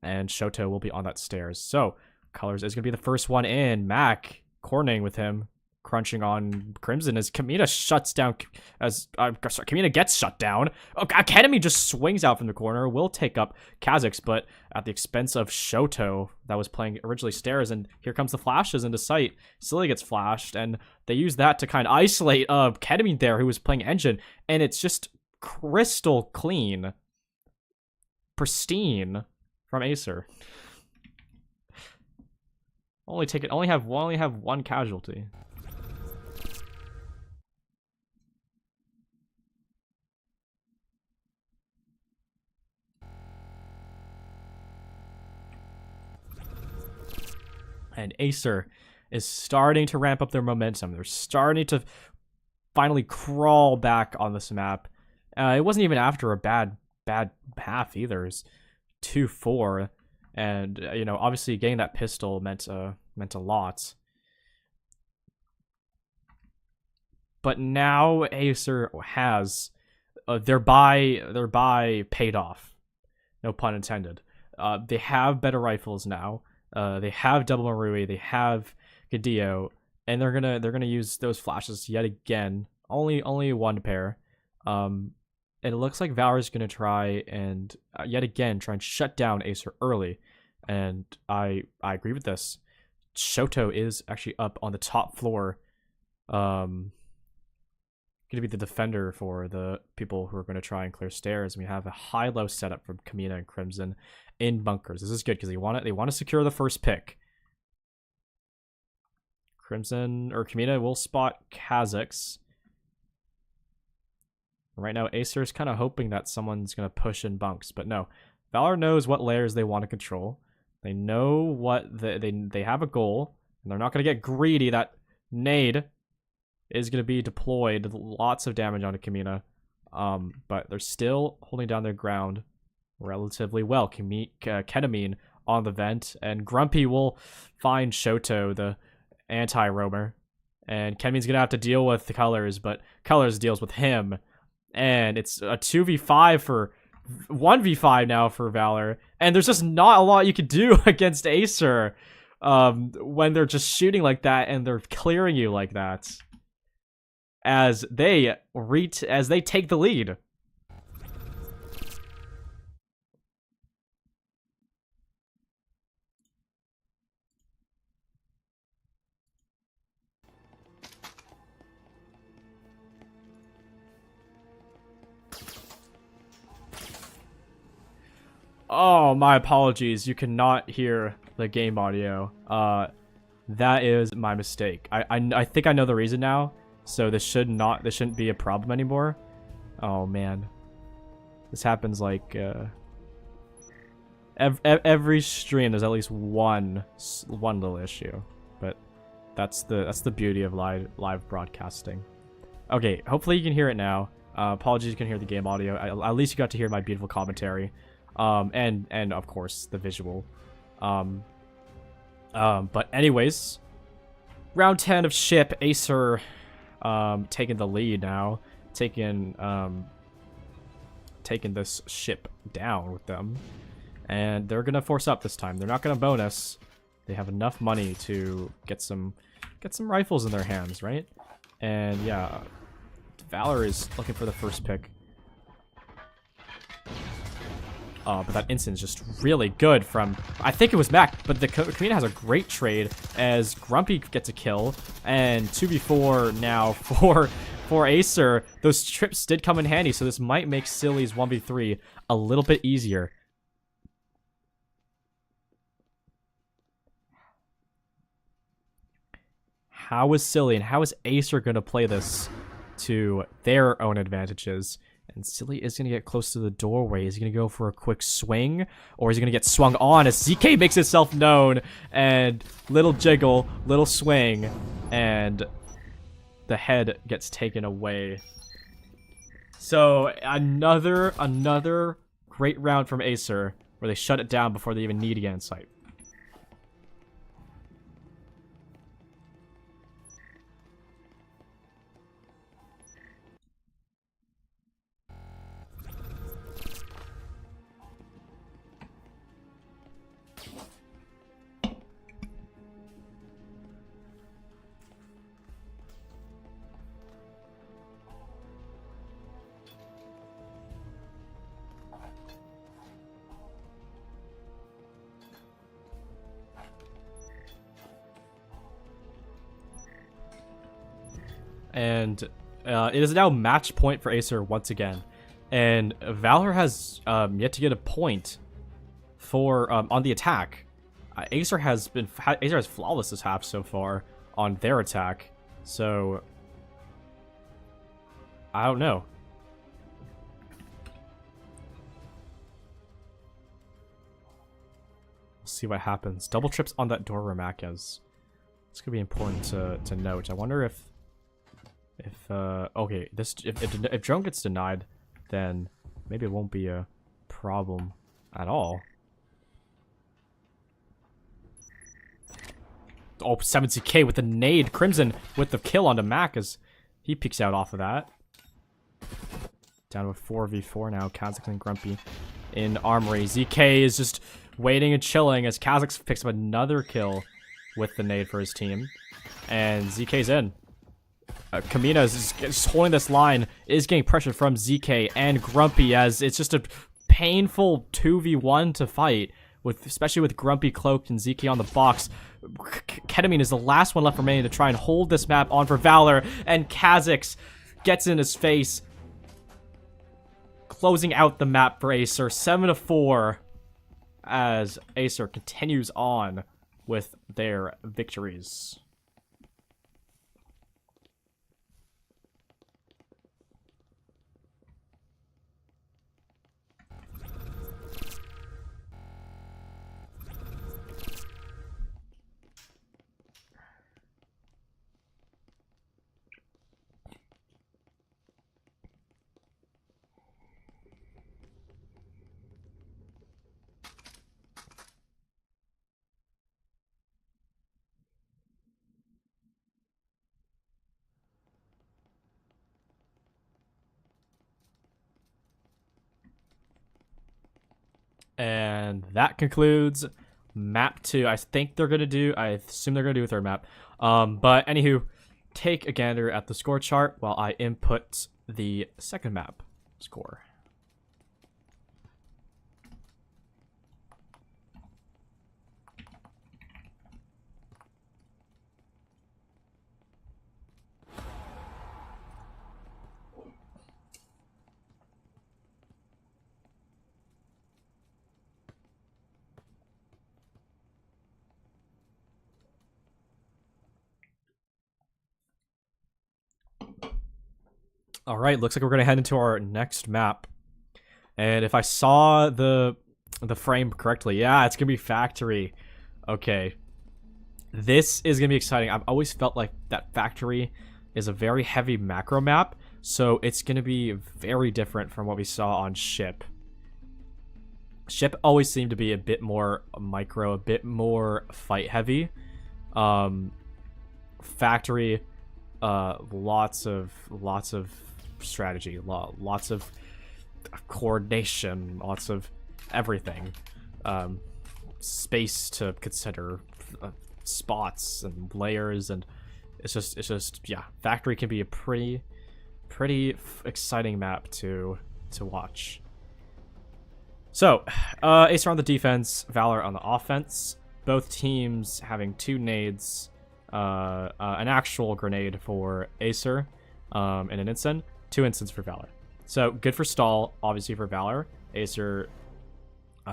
and Shoto will be on that stairs. So Colors is going to be the first one in. Mac cornering with him, crunching on Crimson as Kamina shuts down, Kamina gets shut down. Ketamine just swings out from the corner, will take up Kha'Zix, but at the expense of Shoto, that was playing originally stairs, and here comes the flashes into sight. Silly gets flashed, and they use that to kind of isolate Ketamine there, who was playing engine, and it's just crystal clean, pristine from AESIR. Only have one casualty. And AESIR is starting to ramp up their momentum. They're starting to finally crawl back on this map. It wasn't even after a bad half either. It's 2-4, and obviously getting that pistol meant a lot. But now AESIR has their buy paid off. No pun intended. They have better rifles now. They have Double Marui, they have Gadeo, and they're gonna use those flashes yet again. Only one pair. And it looks like VALOR is gonna try and yet again try and shut down AESIR early. And I agree with this. Shoto is actually up on the top floor. Gonna be the defender for the people who are gonna try and clear stairs. And we have a high-low setup from Kamina and Crimson in bunkers. This is good because they want to secure the first pick. Kamina will spot Kha'Zix. Right now, AESIR is kind of hoping that someone's going to push in bunks, but no. VALOR knows what layers they want to control. They know what they have a goal, and they're not going to get greedy. That nade is going to be deployed. Lots of damage onto Kamina, but they're still holding down their ground relatively well. Ketamine on the vent, and Grumpy will find Shoto, the anti-roamer, and Ketamine's going to have to deal with the Colors, but Colors deals with him. And it's a 2v5 for 1v5 now for VALOR, and there's just not a lot you can do against AESIR when they're just shooting like that and they're clearing you like that as they take the lead. Oh, my apologies. You cannot hear the game audio. That is my mistake. I think I know the reason now. So this shouldn't be a problem anymore. Oh man, this happens like every stream. There's at least one little issue, but that's the beauty of live broadcasting. Okay, hopefully you can hear it now. Apologies, you can hear the game audio. At least you got to hear my beautiful commentary. And of course the visual. But anyways, round 10 of ship. AESIR taking the lead now, taking this ship down with them, and they're gonna force up this time. They're not gonna bonus. They have enough money to get some rifles in their hands, right? And yeah, VALOR is looking for the first pick. But that instant is just really good from, I think it was Mac, but the Kamina has a great trade as Grumpy gets a kill, and 2v4 now for AESIR. Those trips did come in handy, so this might make Silly's 1v3 a little bit easier. How is Silly and how is AESIR going to play this to their own advantages? And Silly is going to get close to the doorway. Is he going to go for a quick swing? Or is he going to get swung on as ZK makes himself known? And little jiggle, little swing, and the head gets taken away. So another great round from AESIR, where they shut it down before they even need to get in sight. And it is now match point for AESIR once again. And VALOR has yet to get a point for on the attack. AESIR has flawless this half so far on their attack. So I don't know. We'll see what happens. Double trips on that door Ramakez. This could be important to note. I wonder if okay, this if drone gets denied, then maybe it won't be a problem at all. Oh, 70k with the nade. Crimson with the kill onto Mac as he peeks out off of that. Down to a 4v4 now. Kha'Zix and Grumpy in Armory. ZK is just waiting and chilling as Kha'Zix picks up another kill with the nade for his team. And ZK's in. Kamina is just holding this line, is getting pressure from ZK and Grumpy as it's just a painful 2v1 to fight, especially with Grumpy cloaked and ZK on the box. Ketamine is the last one left remaining to try and hold this map on for VALOR, and Kha'Zix gets in his face, closing out the map for AESIR 7-4 as AESIR continues on with their victories. And that concludes map 2. I assume they're gonna do a third map. But anywho, take a gander at the score chart while I input the second map score. All right, looks like we're gonna head into our next map. And if I saw the frame correctly, yeah, it's gonna be Factory. Okay, this is gonna be exciting. I've always felt like that Factory is a very heavy macro map, so it's gonna be very different from what we saw on Ship. Ship always seemed to be a bit more micro, a bit more fight heavy. Factory, lots of strategy, lots of coordination, lots of everything, space to consider, spots and layers, and it's just yeah, Factory can be a pretty exciting map to watch. So AESIR on the defense, VALOR on the offense, both teams having 2 nades, an actual grenade for AESIR, and an instant, 2 instants for VALOR. So good for stall, obviously for VALOR. AESIR,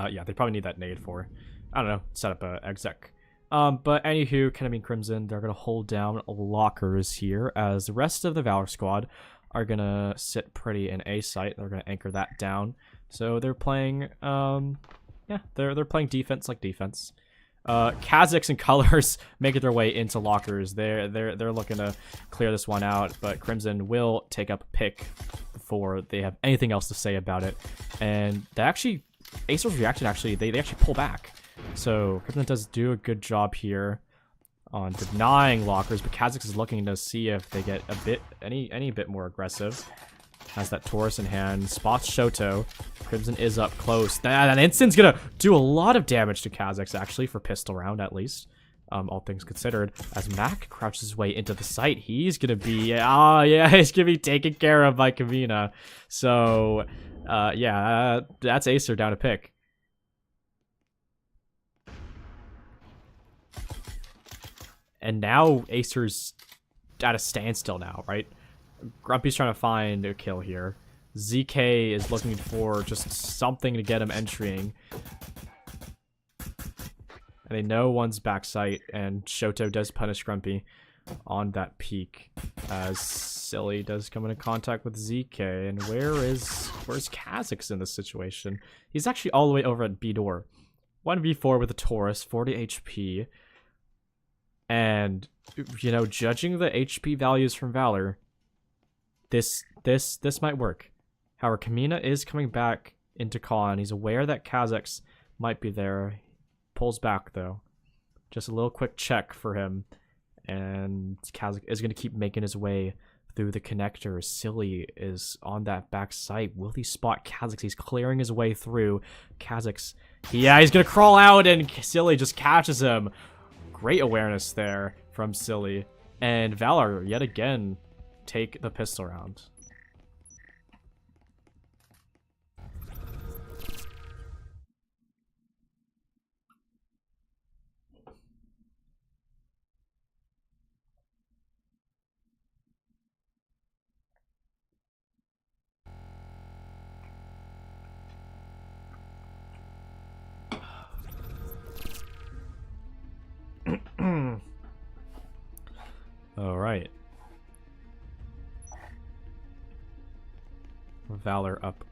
yeah, they probably need that nade for, I don't know, set up a exec. But anywho, Ketamine Crimson, they're gonna hold down lockers here as the rest of the VALOR squad are gonna sit pretty in A site. They're gonna anchor that down. So they're playing, yeah, they're playing defense like defense. Kazakhs and Colors making their way into lockers. They're looking to clear this one out, but Crimson will take up a pick before they have anything else to say about it. And they actually, AESIR's reaction actually, they actually pull back. So Crimson does do a good job here on denying lockers, but Kazakhs is looking to see if they get a bit any bit more aggressive. Has that Taurus in hand, spots Shoto. Crimson is up close. That instant's gonna do a lot of damage to Kazakhs, actually, for pistol round at least. All things considered. As Mac crouches his way into the site, he's gonna be, he's gonna be taken care of by Kamina. So, yeah, that's AESIR down a pick. And now AESIR's at a standstill now, right? Grumpy's trying to find a kill here. ZK is looking for just something to get him entering. And they know one's backside, and Shoto does punish Grumpy on that peak. As Silly does come into contact with ZK, and where's Kazakhs in this situation? He's actually all the way over at B door. 1v4 with a Taurus, 40 HP. And, you know, judging the HP values from VALOR, this might work. However, Kamina is coming back into Con. He's aware that Kazakhs might be there. Pulls back though. Just a little quick check for him. And Kazakh is going to keep making his way through the connector. Silly is on that back site. Will he spot Kazakhs? He's clearing his way through. Kazakhs. Yeah, he's going to crawl out and Silly just catches him. Great awareness there from Silly. And VALOR, yet again, take the pistol round. All right. VALOR up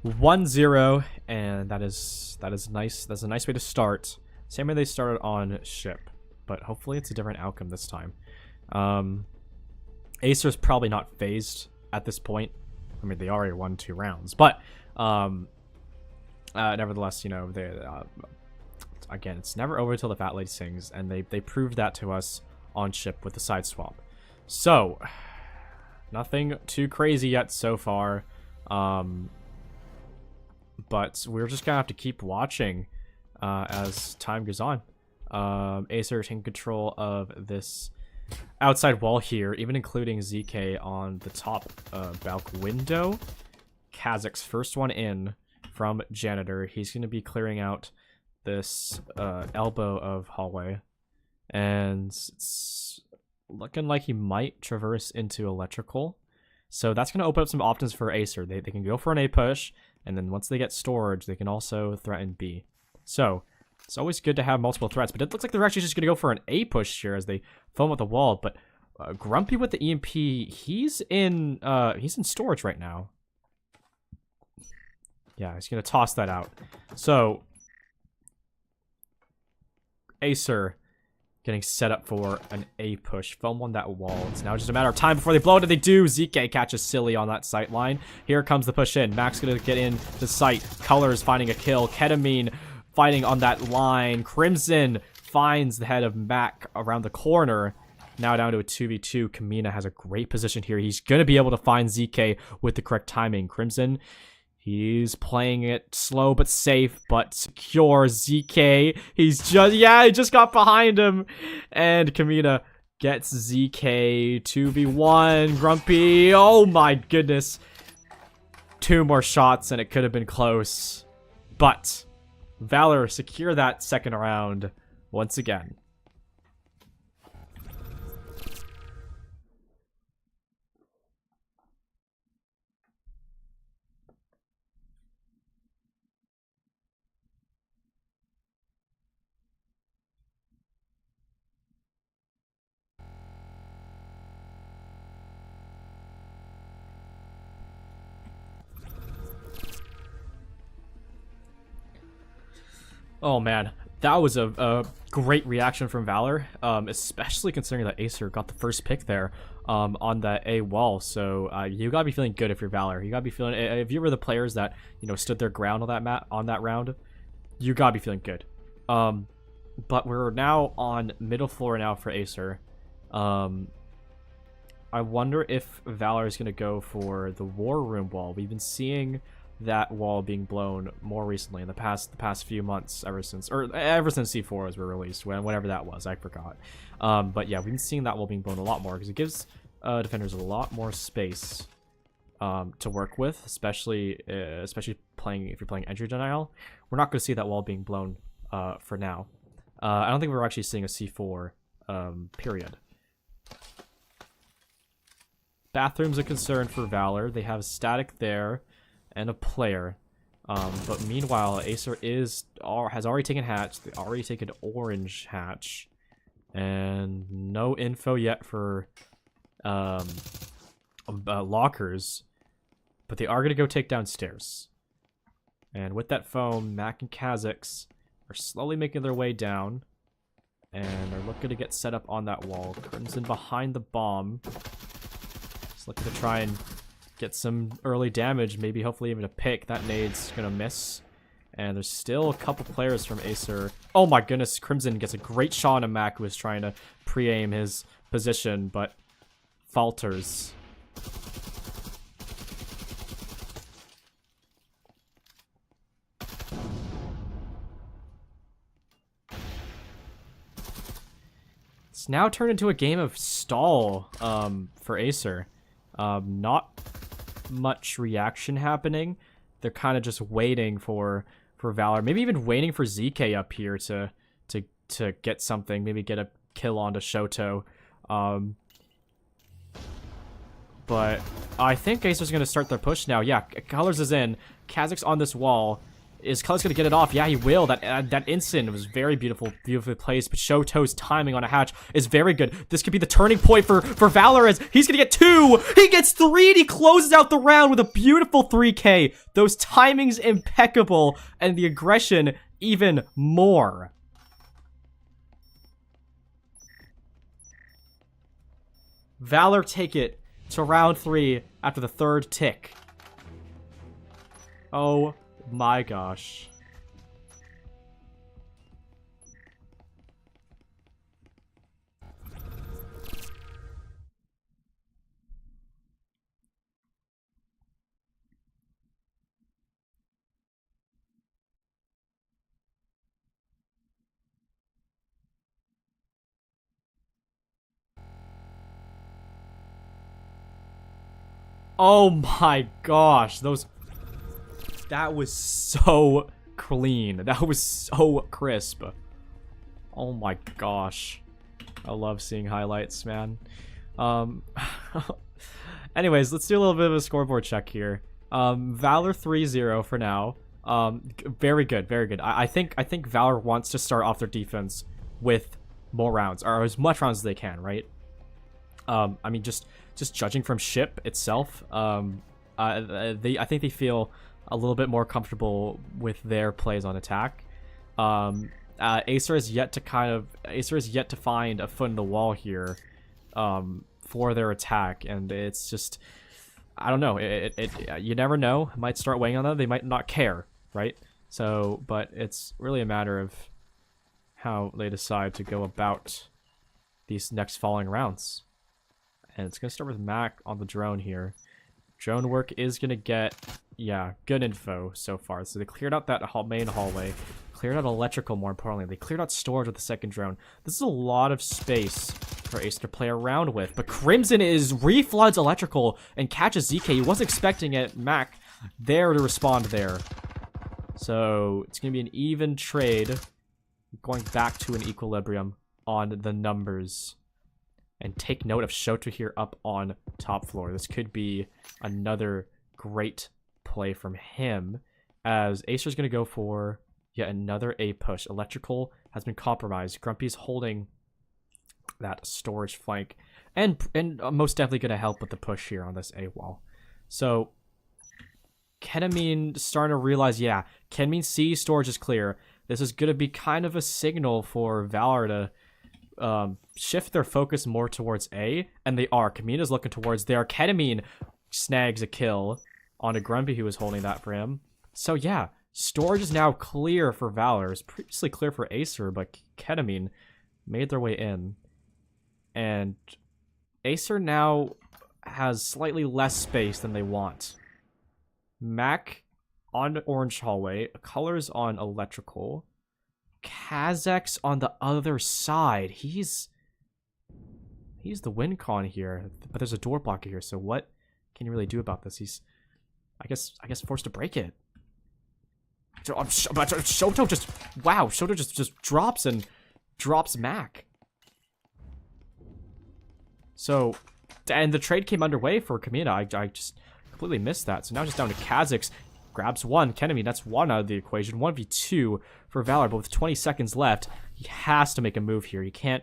1-0, and that is nice. That's a nice way to start. Same way they started on ship, but hopefully it's a different outcome this time. AESIR's probably not phased at this point. I mean, they already won 2 rounds, but nevertheless, you know, they again, it's never over till the fat lady sings, and they proved that to us on ship with the side swap. So nothing too crazy yet so far. But we're just gonna have to keep watching as time goes on. AESIR taking control of this outside wall here, even including ZK on the top balcony window. Kazakh's first one in from Janitor. He's gonna be clearing out this elbow of hallway, and it's looking like he might traverse into electrical. So that's going to open up some options for AESIR. They can go for an A push, and then once they get storage, they can also threaten B. So it's always good to have multiple threats, but it looks like they're actually just going to go for an A push here as they foam up the wall. But Grumpy with the EMP, he's in storage right now. Yeah, he's going to toss that out. So AESIR getting set up for an A push. Foam on that wall. It's now just a matter of time before they blow it, and they do. ZK catches Silly on that sight line. Here comes the push in. Max gonna get in the sight. Colors finding a kill. Ketamine fighting on that line. Crimson finds the head of Mac around the corner. Now down to a 2v2. Kamina has a great position here. He's gonna be able to find ZK with the correct timing. Crimson, he's playing it slow but safe, but secure. ZK, he just got behind him. And Kamina gets ZK 2v1. Grumpy, oh my goodness. 2 more shots and it could have been close. But VALOR secure that second round once again. Oh man, that was a great reaction from Valor, especially considering that AESIR got the first pick there on that A wall. So you gotta be feeling good if you're Valor. You gotta be feeling, if you were the players that, you know, stood their ground on that round, you gotta be feeling good. But we're now on middle floor now for AESIR. I wonder if Valor is gonna go for the War Room wall. We've been seeing that wall being blown more recently in the past few months, ever since C4s were released, whenever that was, I forgot. But yeah, we've been seeing that wall being blown a lot more because it gives defenders a lot more space to work with, especially if you're playing entry denial. We're not going to see that wall being blown for now. I don't think we're actually seeing a C4 period. Bathroom's a concern for Valor. They have static there and a player. But meanwhile, AESIR has already taken hatch. They already taken orange hatch. And no info yet for lockers. But they are going to go take downstairs. And with that foam, Mac and Kha'Zix are slowly making their way down. And are looking to get set up on that wall. Crimson behind the bomb. Just looking to try and get some early damage, maybe hopefully even a pick. That nade's gonna miss. And there's still a couple players from AESIR. Oh my goodness, Crimson gets a great shot on Mac, who was trying to pre-aim his position, but falters. It's now turned into a game of stall for AESIR. Not much reaction happening. They're kind of just waiting for Valor, maybe even waiting for ZK up here to get something, maybe get a kill onto Shoto. But I think AESIR's going to start their push now. Yeah, Colors is in. Kha'Zix on this wall. Is Colors going to get it off? Yeah, he will. That instant was very beautifully placed. But Shoto's timing on a hatch is very good. This could be the turning point for Valor, as he's going to get 2. He gets 3, and he closes out the round with a beautiful 3K. Those timings impeccable, and the aggression even more. Valor take it to round 3 after the 3rd tick. Oh my gosh. Oh my gosh, that was so clean. That was so crisp. Oh my gosh. I love seeing highlights, man. Anyways, let's do a little bit of a scoreboard check here. Valor 3-0 for now. Very good, very good. I think Valor wants to start off their defense with more rounds, or as much rounds as they can, right? I mean, just judging from ship itself, I think they feel a little bit more comfortable with their plays on attack. AESIR is yet to find a foot in the wall here, for their attack, and it's just, I don't know. You never know. It might start weighing on them. They might not care, right? So, but it's really a matter of how they decide to go about these next following rounds. And it's gonna start with Mac on the drone here. Drone work is gonna get, yeah, good info so far. So they cleared out that main hallway, cleared out electrical, more importantly. They cleared out storage with the second drone. This is a lot of space for AESIR to play around with. But Crimson refloods electrical and catches ZK. He wasn't expecting it. Mac there to respond there. So it's gonna be an even trade, going back to an equilibrium on the numbers. And take note of Shoto here up on top floor. This could be another great play from him, as AESIR's going to go for yet another A push. Electrical has been compromised. Grumpy's holding that storage flank, and most definitely going to help with the push here on this A wall. So Ketamine starting to realize, yeah, Ketamine C storage is clear. this is going to be kind of a signal for Valor to shift their focus more towards A, and they are. Kamina's looking towards there. Ketamine snags a kill on a Grumpy who was holding that for him. So yeah, storage is now clear for Valor. It was previously clear for AESIR, but Ketamine made their way in. And AESIR now has slightly less space than they want. Mac on orange hallway, Colors on electrical, Kazak's on the other side. He's the win con here, but there's a door blocker here. So what can you really do about this? He's, I guess forced to break it. So, but Shoto just, wow, Shoto just drops Mac. So, and the trade came underway for Kamina. I just completely missed that. So now just down to Kazak's. Grabs one. Ketamine, that's one out of the equation. 1v2 for Valor, but with 20 seconds left, he has to make a move here. He can't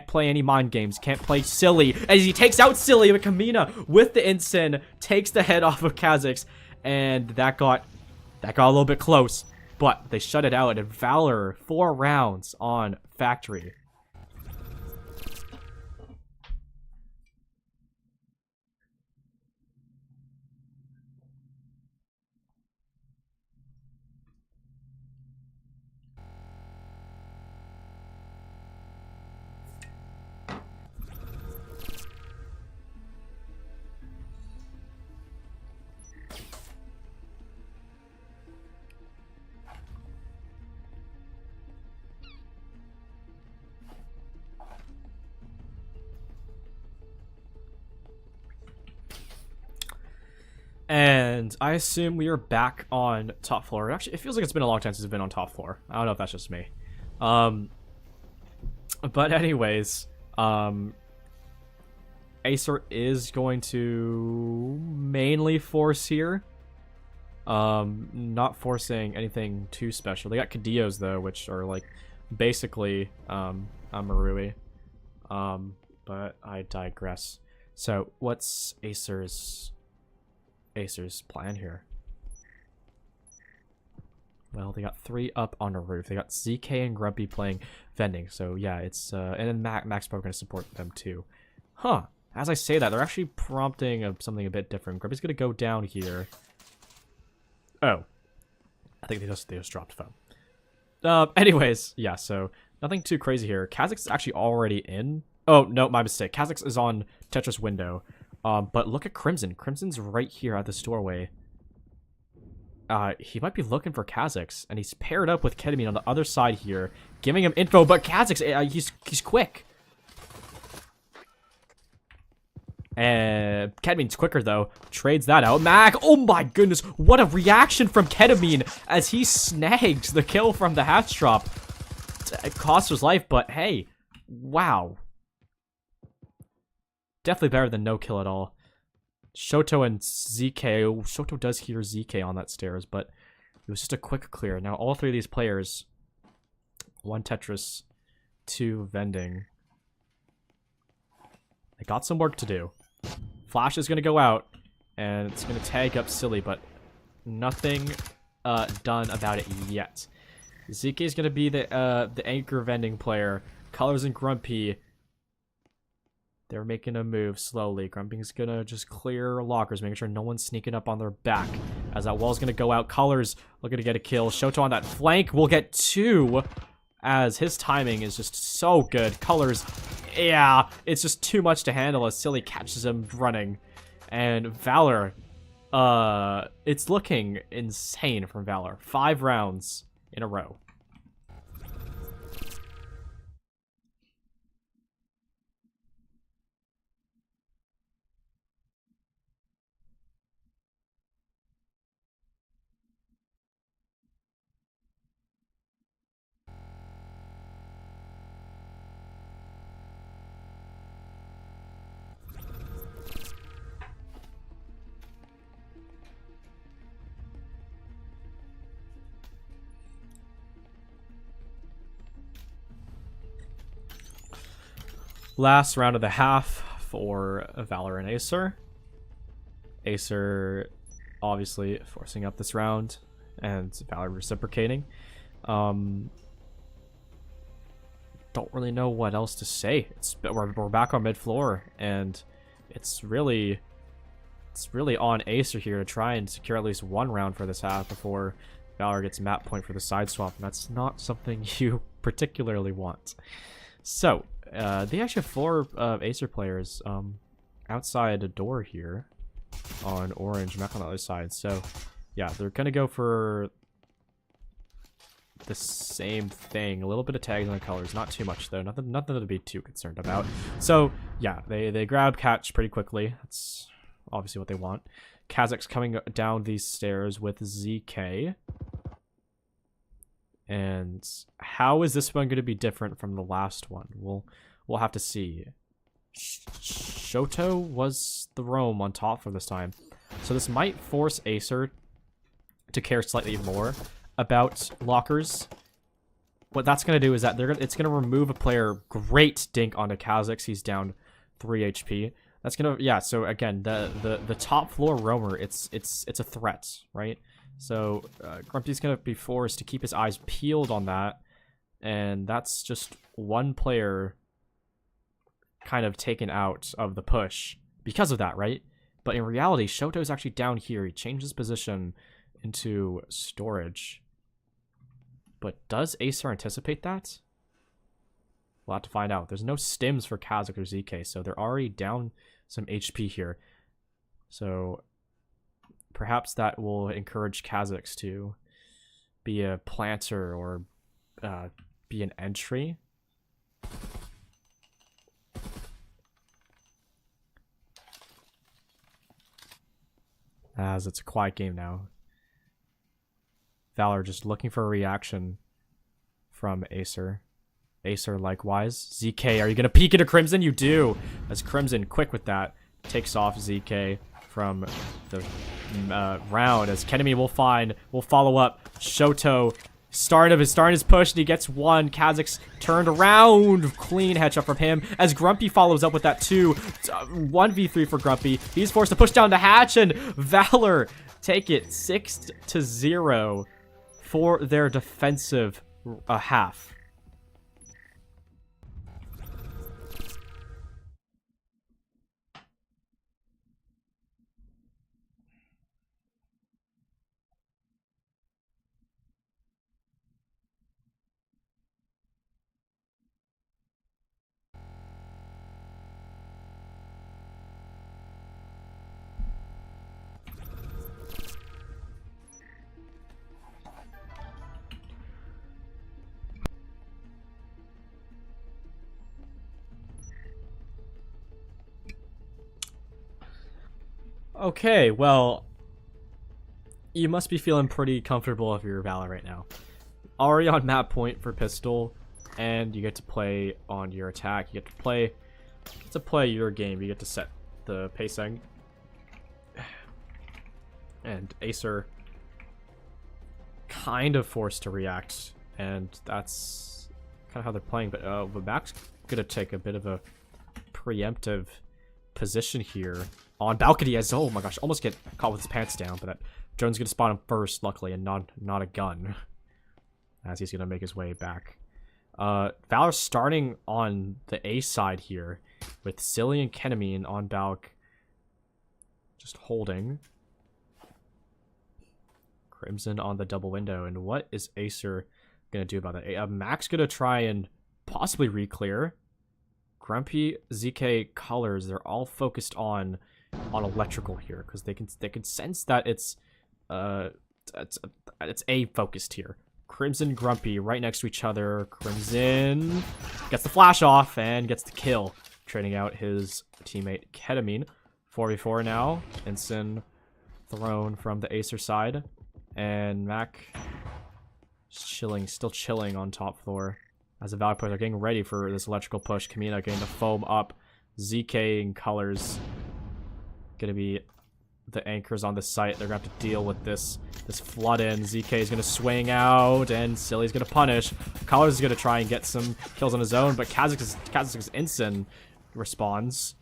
play any mind games. Can't play silly. As he takes out Silly, but Kamina with the Ensign takes the head off of Kazak's, and that got a little bit close. But they shut it out, and Valor 4 rounds on Factory. And I assume we are back on top floor. Actually, it feels like it's been a long time since we've been on top floor. I don't know if that's just me. But anyways, AESIR is going to mainly force here. Not forcing anything too special. They got Cadillos though, which are like basically a Marui. But I digress. So what's AESIR's plan here? Well, they got 3 up on the roof. They got ZK and Grumpy playing vending. So yeah, it's and then Mac's probably gonna support them too. Huh. As I say that, they're actually prompting something a bit different. Grumpy's gonna go down here. Oh. I think they just dropped phone. Anyways, yeah, so nothing too crazy here. Kazak's actually already in. Oh, no, my mistake. Kazak's is on Tetris window. But look at Crimson. Crimson's right here at this doorway. He might be looking for Kazak's, and he's paired up with Ketamine on the other side here, giving him info, but Kazak's, he's quick. And Ketamine's quicker, though. Trades that out. Mac, oh my goodness, what a reaction from Ketamine as he snags the kill from the hatch drop. It cost his life, but hey, wow. Definitely better than no kill at all. Shoto and ZK. Oh, Shoto does hear ZK on that stairs, but it was just a quick clear. Now all 3 of these players, 1 Tetris, 2 vending. They got some work to do. Flash is going to go out, and it's going to tag up Silly, but nothing done about it yet. ZK is going to be the anchor vending player. Colors and Grumpy. They're making a move slowly. Grumpy's gonna just clear lockers, making sure no one's sneaking up on their back. As that wall's gonna go out, Colors looking to get a kill. Shoto on that flank will get 2, as his timing is just so good. Colors, yeah, it's just too much to handle as Silly catches him running. And Valor, it's looking insane from Valor. 5 rounds in a row. Last round of the half for Valor and AESIR. AESIR obviously forcing up this round, and Valor reciprocating. Don't really know what else to say. We're back on mid floor, and it's really on AESIR here to try and secure at least one round for this half before VALOR gets map point for the side swap, and that's not something you particularly want. So, they actually have 4 AESIR players outside a door here on orange, Mac on the other side. So, yeah, they're gonna go for the same thing. A little bit of tags on the colors, not too much though. Nothing to be too concerned about. So, yeah, they grab catch pretty quickly. That's obviously what they want. Kazakh's coming down these stairs with ZK. And how is this one going to be different from the last one? We'll have to see. Shoto was the roam on top for this time. So this might force AESIR to care slightly more about lockers. What that's going to do is that it's going to remove a player. Great dink onto Kazakh's. He's down 3 HP. That's going to, yeah, so again, the top floor roamer, it's a threat, right? So Grumpy's going to be forced to keep his eyes peeled on that, and that's just one player kind of taken out of the push because of that, right? But in reality, Shoto's actually down here. He changed his position into storage. But does AESIR anticipate that? We'll have to find out. There's no stims for Kazakh or ZK, so they're already down some HP here. So perhaps that will encourage Kazakhs to be a planter or be an entry. As it's a quiet game now. VALOR just looking for a reaction from AESIR. AESIR likewise. ZK, are you going to peek into Crimson? You do. As Crimson, quick with that, takes off ZK from the round. As Kenemy will follow up. Shoto starting his push, and he gets one. Kazakh's turned around. Clean headshot from him. As Grumpy follows up with that 1v3 for Grumpy. He's forced to push down to Hatch, and VALOR take it 6-0 for their defensive half. Okay, well, you must be feeling pretty comfortable if you're VALOR right now. Already on map point for pistol, and you get to play on your attack. You get to play your game. You get to set the pacing. And AESIR kind of forced to react, and that's kind of how they're playing. But Mac's gonna take a bit of a preemptive position here on balcony, as oh my gosh, almost get caught with his pants down, but that Jones gonna spawn him first, luckily, and not a gun, as he's gonna make his way back. VALOR starting on the A side here with Silly and Ketamine on Balk, just holding. Crimson on the double window, and what is AESIR gonna do about that? Mac's gonna try and possibly re-clear. Grumpy, ZK, Colors, they're all focused on electrical here because they can sense that it's A focused here. Crimson, Grumpy right next to each other. Crimson gets the flash off and gets the kill, trading out his teammate Ketamine. 4v4 now. Ensign thrown from the AESIR side, and Mac still chilling on top floor. As the VALOR players are getting ready for this electrical push. Kamina getting the foam up. ZK and Colors gonna be the anchors on the site. They're gonna have to deal with this flood in. ZK is gonna swing out, and Silly's gonna punish. Colors is gonna try and get some kills on his own, but Kazakh's Ensign responds.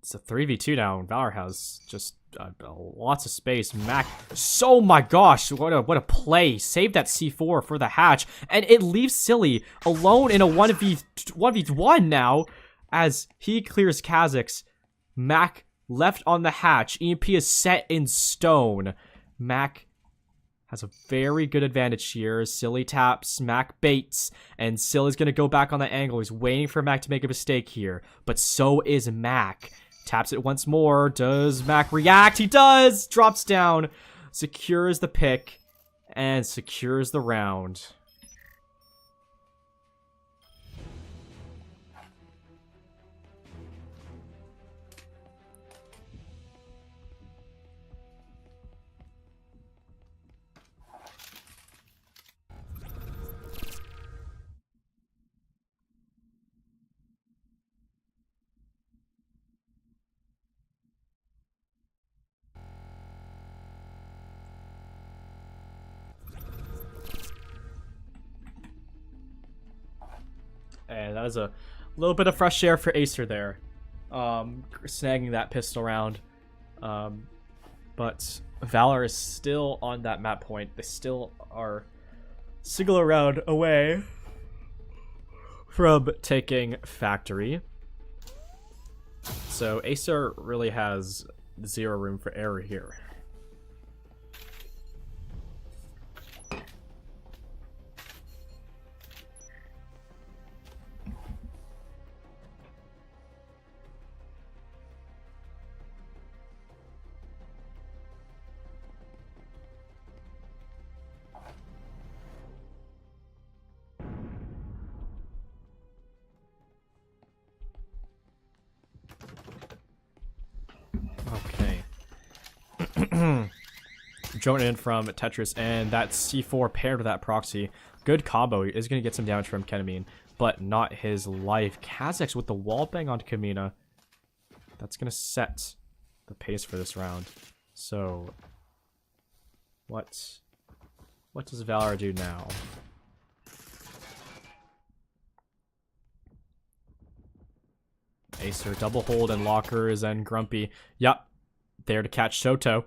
It's a 3v2 now, and Valor has just lots of space. Mac, oh my gosh, what a play. Save that C4 for the hatch, and it leaves Silly alone in a 1v1 now, as he clears Kha'Zix. Mac left on the hatch. EMP is set in stone. Mac has a very good advantage here. Silly taps, Mac baits, and Silly's gonna go back on the angle. He's waiting for Mac to make a mistake here, but so is Mac. Taps it once more. Does Mac react? He does! Drops down, secures the pick, and secures the round. And that was a little bit of fresh air for AESIR there. Snagging that pistol round. But Valor is still on that map point. They still are single round away from taking Factory. So AESIR really has zero room for error here. Okay. Drone in from Tetris, and that C4 paired with that proxy. Good combo. He is going to get some damage from Ketamine, but not his life. Kha'Zix with the wall bang onto Kamina. That's going to set the pace for this round. So, what does Valor do now? AESIR double hold and lockers and Grumpy. Yep. There to catch Shoto.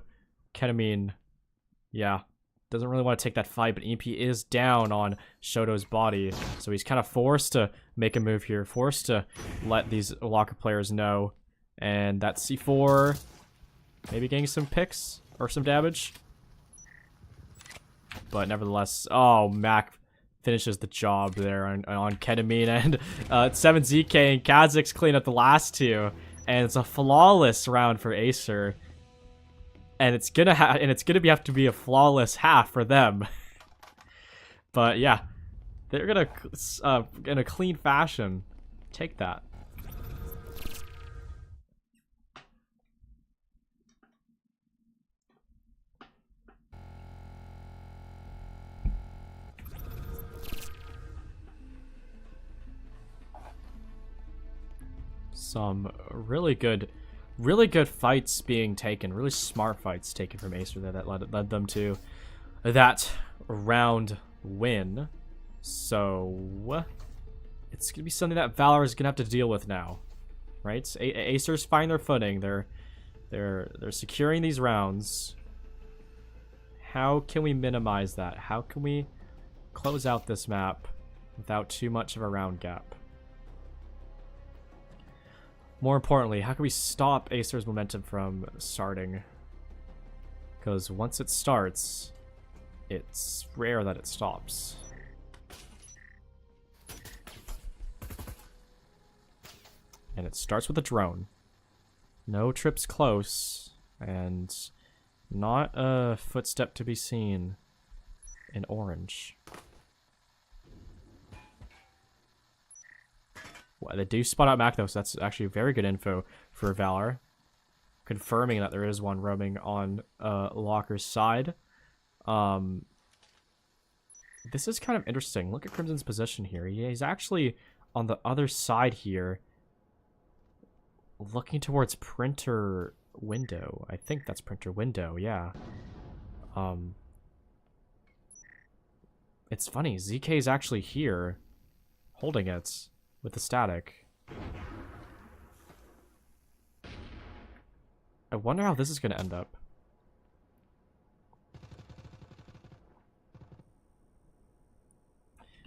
Ketamine. Yeah. Doesn't really want to take that fight, but EMP is down on Shoto's body. So he's kind of forced to make a move here. Forced to let these locker players know. And that C4 maybe getting some picks or some damage. But nevertheless, oh, Mac finishes the job there on Ketamine, and 7ZK and Kha'Zix clean up the last two, and it's a flawless round for AESIR, and it's gonna have to be a flawless half for them. But yeah, they're gonna in a clean fashion take that. Some really good fights being taken, really smart fights taken from AESIR that led them to that round win. So it's gonna be something that Valor is gonna have to deal with now, right? AESIR's finding their footing. They're securing these rounds. How can we minimize that? How can we close out this map without too much of a round gap? More importantly, how can we stop AESIR's momentum from starting? Because once it starts, it's rare that it stops. And it starts with a drone. No trips close, and not a footstep to be seen in orange. Well, they do spot out Mac though, so that's actually very good info for Valor. Confirming that there is one roaming on Locker's side. This is kind of interesting. Look at Crimson's position here. He's actually on the other side here, looking towards printer window. I think that's printer window, yeah. It's funny, ZK is actually here, holding it with the static. I wonder how this is going to end up.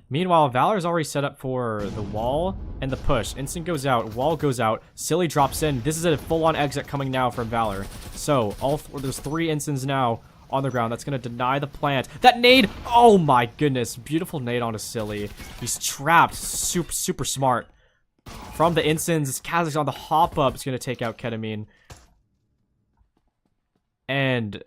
Meanwhile, Valor's already set up for the wall and the push. Instant goes out, wall goes out, Silly drops in. This is a full-on exit coming now from Valor. So, there's 3 instants now on the ground. That's going to deny the plant. That nade! Oh my goodness. Beautiful nade onto Silly. He's trapped. Super, super smart. From the instants, Kazakh on the hop-up is going to take out Ketamine. And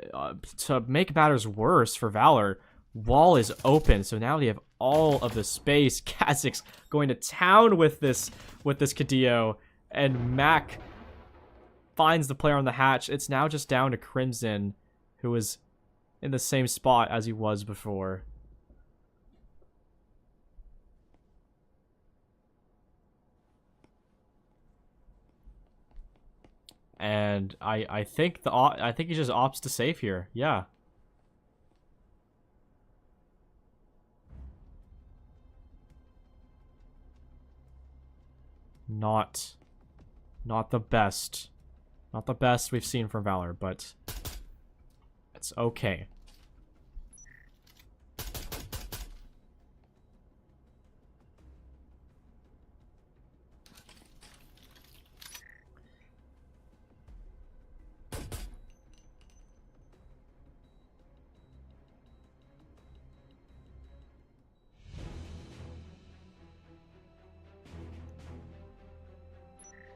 to make matters worse for Valor, wall is open, so now they have all of the space. Kazakh's going to town with this Cadillo, and Mac finds the player on the hatch. It's now just down to Crimson, who is in the same spot as he was before. And I think he just opts to save here. Yeah. Not the best. Not the best we've seen from Valor, but it's okay.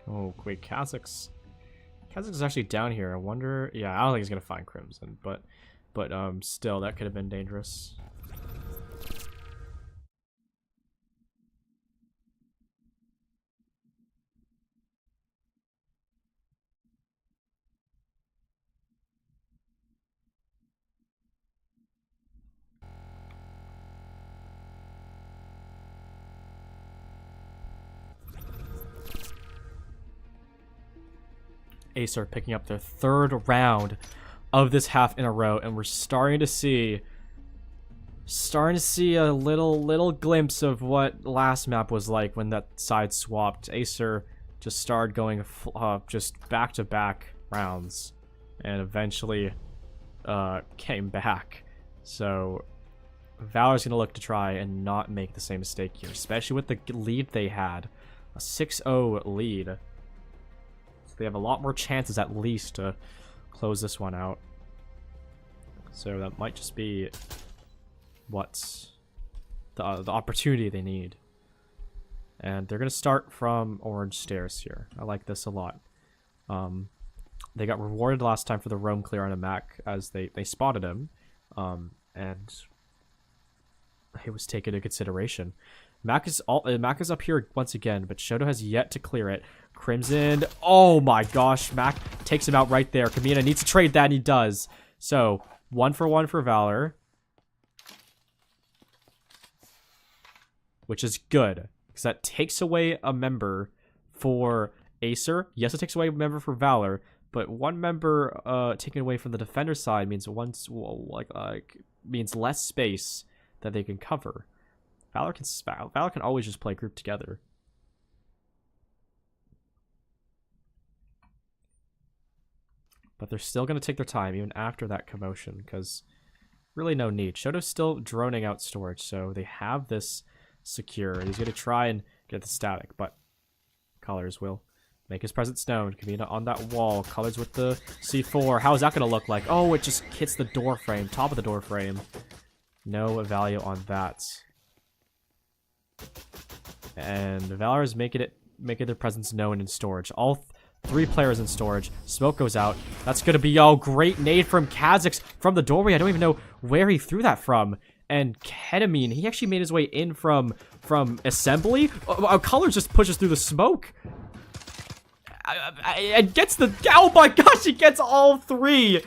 Oh, wait, Kazakh's actually down here. I wonder. Yeah, I don't think he's gonna find Crimson, but still, that could have been dangerous. AESIR picking up their 3rd round of this half in a row, and we're starting to see a little glimpse of what last map was like when that side swapped. AESIR just started going just back-to-back rounds, and eventually came back. So Valor's gonna look to try and not make the same mistake here, especially with the lead they had, a 6-0 lead. They have a lot more chances at least to close this one out. So that might just be what's the opportunity they need. And they're going to start from orange stairs here. I like this a lot. They got rewarded last time for the roam clear on a Mac as they spotted him. And it was taken into consideration. Mac is up here once again, but Shoto has yet to clear it. Crimson, oh my gosh, Mac takes him out right there. Kamina needs to trade that, and he does. So, 1-for-1 for Valor. Which is good, because that takes away a member for AESIR. Yes, it takes away a member for Valor, but one member taken away from the defender side means means less space that they can cover. Valor can always just play group together. But they're still going to take their time even after that commotion, because really no need. Shoto's still droning out storage, so they have this secure. He's going to try and get the static, but Colors will make his presence known. Kamina on that wall. Colors with the C4. How is that going to look like? Oh, it just hits the door frame, top of the door frame. No value on that. And Valor is making their presence known in storage. All 3 players in storage. Smoke goes out. That's gonna be great nade from Kazakh's from the doorway. I don't even know where he threw that from. And Ketamine, he actually made his way in from assembly. Colors just pushes through the smoke. And gets the, oh my gosh, he gets all 3.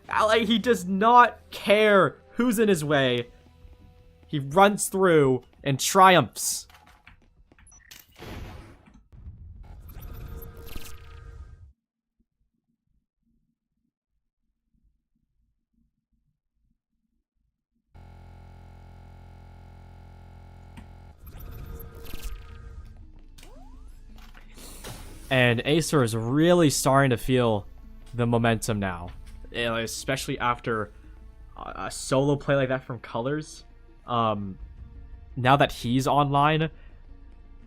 Like, he does not care who's in his way. He runs through and triumphs. And AESIR is really starting to feel the momentum now, especially after a solo play like that from Colors. Now that he's online,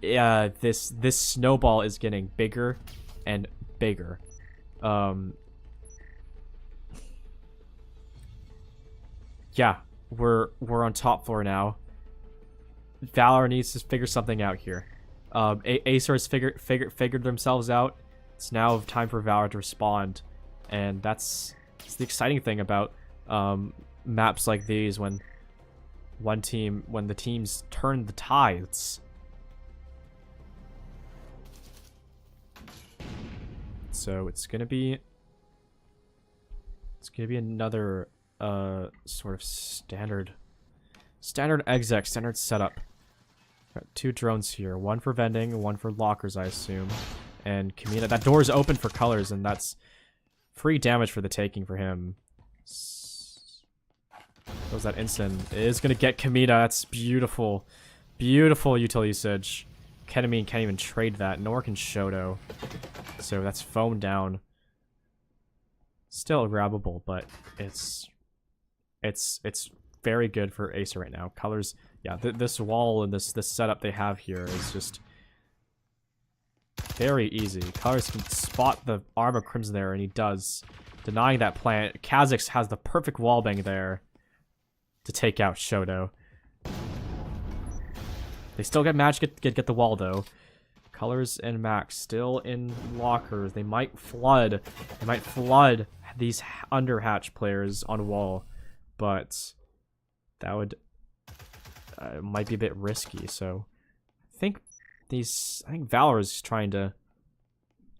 this snowball is getting bigger and bigger. Yeah, we're on top floor now. Valor needs to figure something out here. AESIR has figured themselves out. It's now time for Valor to respond, and that's the exciting thing about maps like these, when the teams turn the tides. So it's gonna be another sort of standard exec, standard setup. Got 2 drones here, one for vending, one for lockers, I assume. And Kamina, that door is open for Colors, and that's free damage for the taking for him. Goes that instant. It is gonna get Kamina. That's beautiful. Beautiful util usage. Ketamine can't even trade that, nor can Shoto. So that's foam down. Still grabbable, but it's very good for AESIR right now. Colors, yeah, this wall and this setup they have here is just very easy. Colors can spot the arm of Crimson there, and he does, denying that plant. Kha'Zix has the perfect wallbang there to take out Shoto. They still get magic, get the wall though. Colors and Max still in lockers. They might flood. These underhatch players on wall, but that would might be a bit risky. So I think Valor is trying to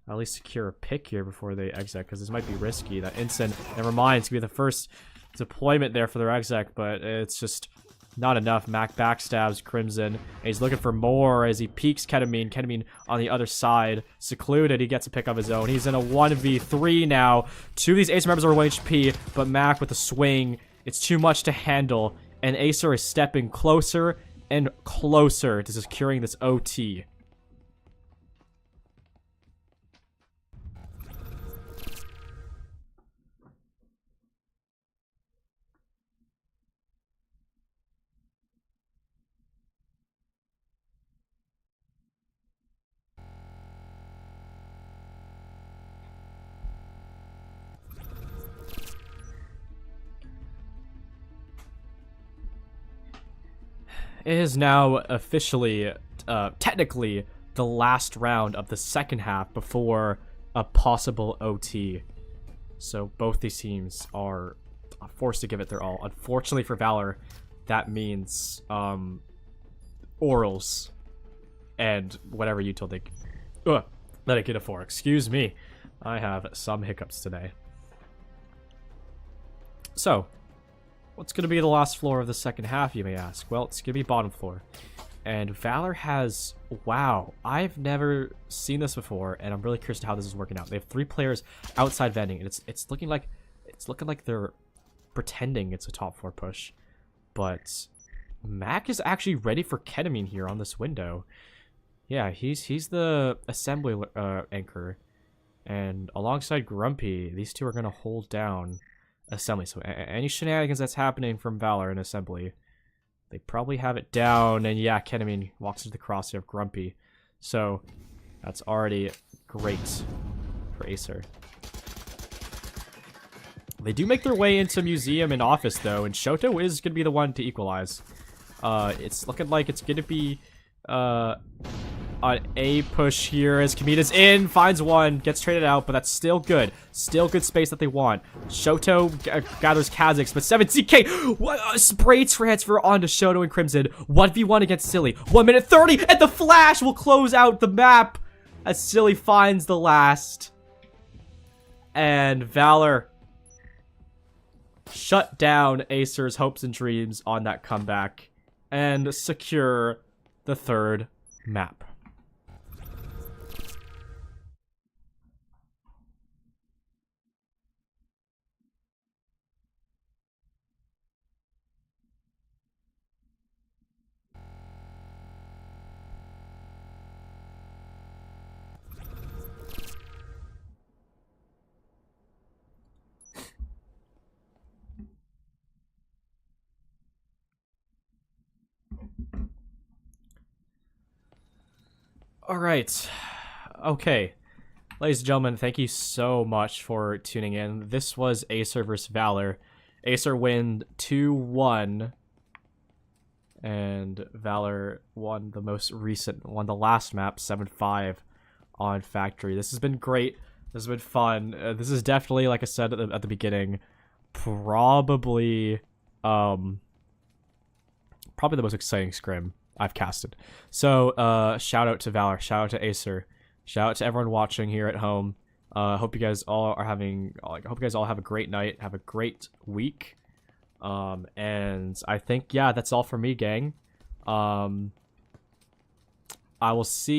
at least secure a pick here before they exec, because this might be risky. That instant, never mind, it's gonna be the first deployment there for their exec, but it's just not enough. Mac backstabs Crimson, and he's looking for more as he peeks Ketamine. Ketamine on the other side, secluded. He gets a pick of his own. He's in a 1v3 now. 2 of these AESIR members are 1 HP, but Mac with a swing, it's too much to handle, and AESIR is stepping closer and closer to securing this OT. It is now officially, technically, the last round of the second half before a possible OT. So both these teams are forced to give it their all. Unfortunately for Valor, that means orals and whatever util they let it get a 4. Excuse me, I have some hiccups today. So what's going to be the last floor of the second half, you may ask? Well, it's going to be bottom floor. And Valor has, wow, I've never seen this before, and I'm really curious to how this is working out. They have 3 players outside vending, and it's looking like they're pretending it's a top 4 push. But Mac is actually ready for Ketamine here on this window. Yeah, he's the assembly anchor, and alongside Grumpy, these 2 are going to hold down assembly. So any shenanigans that's happening from Valor in assembly, they probably have it down. And yeah, Ketamine walks into the crosshair of Grumpy, so that's already great for AESIR. They do make their way into museum and office though, and Shoto is gonna be the one to equalize. It's looking like it's gonna be an A push here as Kamina's in, finds one, gets traded out, but that's still good. Still good space that they want. Shoto gathers Kha'Zix, but 17k! What, spray transfer onto Shoto and Crimson. 1v1 against Silly. 1 minute 30, and the flash will close out the map as Silly finds the last. And Valor shut down AESIR's hopes and dreams on that comeback and secure the 3rd map. All right. Okay. Ladies and gentlemen, thank you so much for tuning in. This was AESIR vs. VALOR. AESIR win 2-1. And VALOR won the most recent, won the last map, 7-5 on Factory. This has been great. This has been fun. This is definitely, like I said at the beginning, probably the most exciting scrim I've casted. So shout out to VALOR, shout out to AESIR, shout out to everyone watching here at home. Hope you guys all are having, hope you guys all have a great night, have a great week. And I think, yeah, that's all for me, gang. I will see